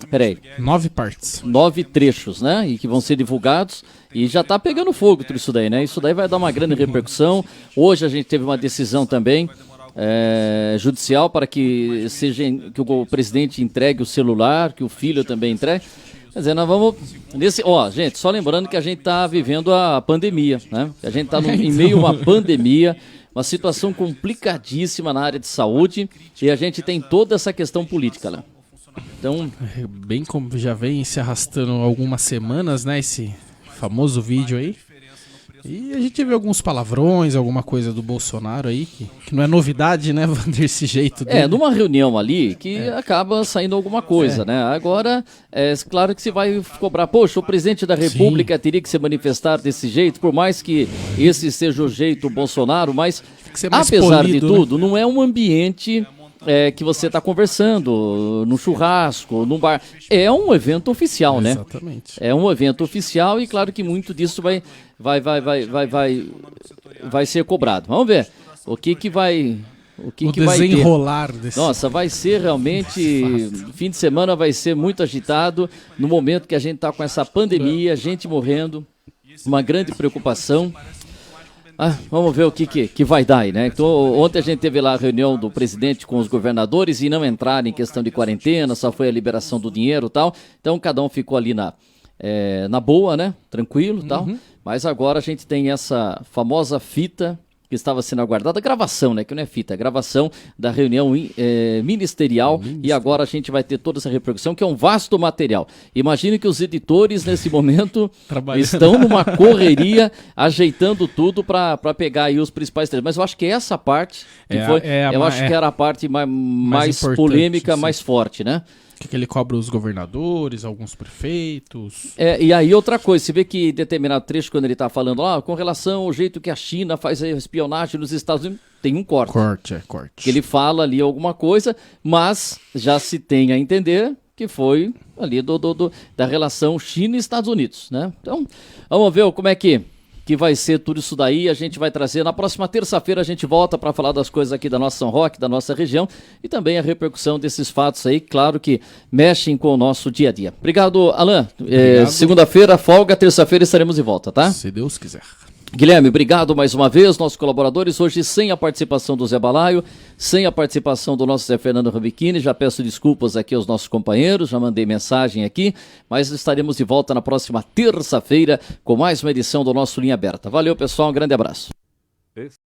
Peraí. 9 partes. 9 trechos, né? E que vão ser divulgados. E já está pegando fogo tudo isso daí, né? Isso daí vai dar uma grande repercussão. Hoje a gente teve uma decisão também judicial para que o presidente entregue o celular, que o filho também entregue. Quer dizer, nós vamos gente, só lembrando que a gente está vivendo a pandemia, né? A gente está em meio a uma pandemia, uma situação complicadíssima na área de saúde, e a gente tem toda essa questão política, né? Então, bem como já vem se arrastando algumas semanas, né, esse famoso vídeo aí. E a gente viu alguns palavrões, alguma coisa do Bolsonaro aí, que não é novidade, né, desse jeito dele. Numa reunião ali que acaba saindo alguma coisa, né? Agora, claro que se vai cobrar, poxa, o presidente da República teria que se manifestar desse jeito, por mais que esse seja o jeito Bolsonaro, mas apesar polido, de tudo, né? Não é um ambiente que você está conversando no churrasco, num bar. É um evento oficial, né? Exatamente. É um evento oficial e claro que muito disso vai ser cobrado. Vamos ver o que vai desenrolar desse. Nossa, vai ser realmente fim de semana vai ser muito agitado no momento que a gente está com essa pandemia, gente morrendo, uma grande preocupação. Vamos ver o que vai dar aí, né? Então, ontem a gente teve lá a reunião do presidente com os governadores e não entraram em questão de quarentena, só foi a liberação do dinheiro e tal. Então, cada um ficou ali na boa, né? Tranquilo e tal. Mas agora a gente tem essa famosa fita que estava sendo aguardada, gravação, né? Que não é fita, é gravação da reunião ministerial. E agora a gente vai ter toda essa repercussão, que é um vasto material. Imagine que os editores, nesse momento, estão numa correria, ajeitando tudo para pegar aí os principais trechos. Mas eu acho que essa parte, acho que era a parte mais polêmica, sim, mais forte, né? Que ele cobra os governadores, alguns prefeitos. E aí outra coisa, você vê que em determinado trecho, quando ele está falando lá, com relação ao jeito que a China faz a espionagem nos Estados Unidos, tem um corte. Corte. Que ele fala ali alguma coisa, mas já se tem a entender que foi ali da relação China e Estados Unidos, né? Então, vamos ver como é que vai ser tudo isso daí. A gente vai trazer na próxima terça-feira, a gente volta para falar das coisas aqui da nossa São Roque, da nossa região, e também a repercussão desses fatos aí, claro que mexem com o nosso dia a dia. Obrigado, Alain. Segunda-feira, folga, terça-feira estaremos de volta, tá? Se Deus quiser. Guilherme, obrigado mais uma vez, nossos colaboradores, hoje sem a participação do Zé Balaio, sem a participação do nosso Zé Fernando Rabichini, já peço desculpas aqui aos nossos companheiros, já mandei mensagem aqui, mas estaremos de volta na próxima terça-feira com mais uma edição do nosso Linha Aberta. Valeu, pessoal, um grande abraço.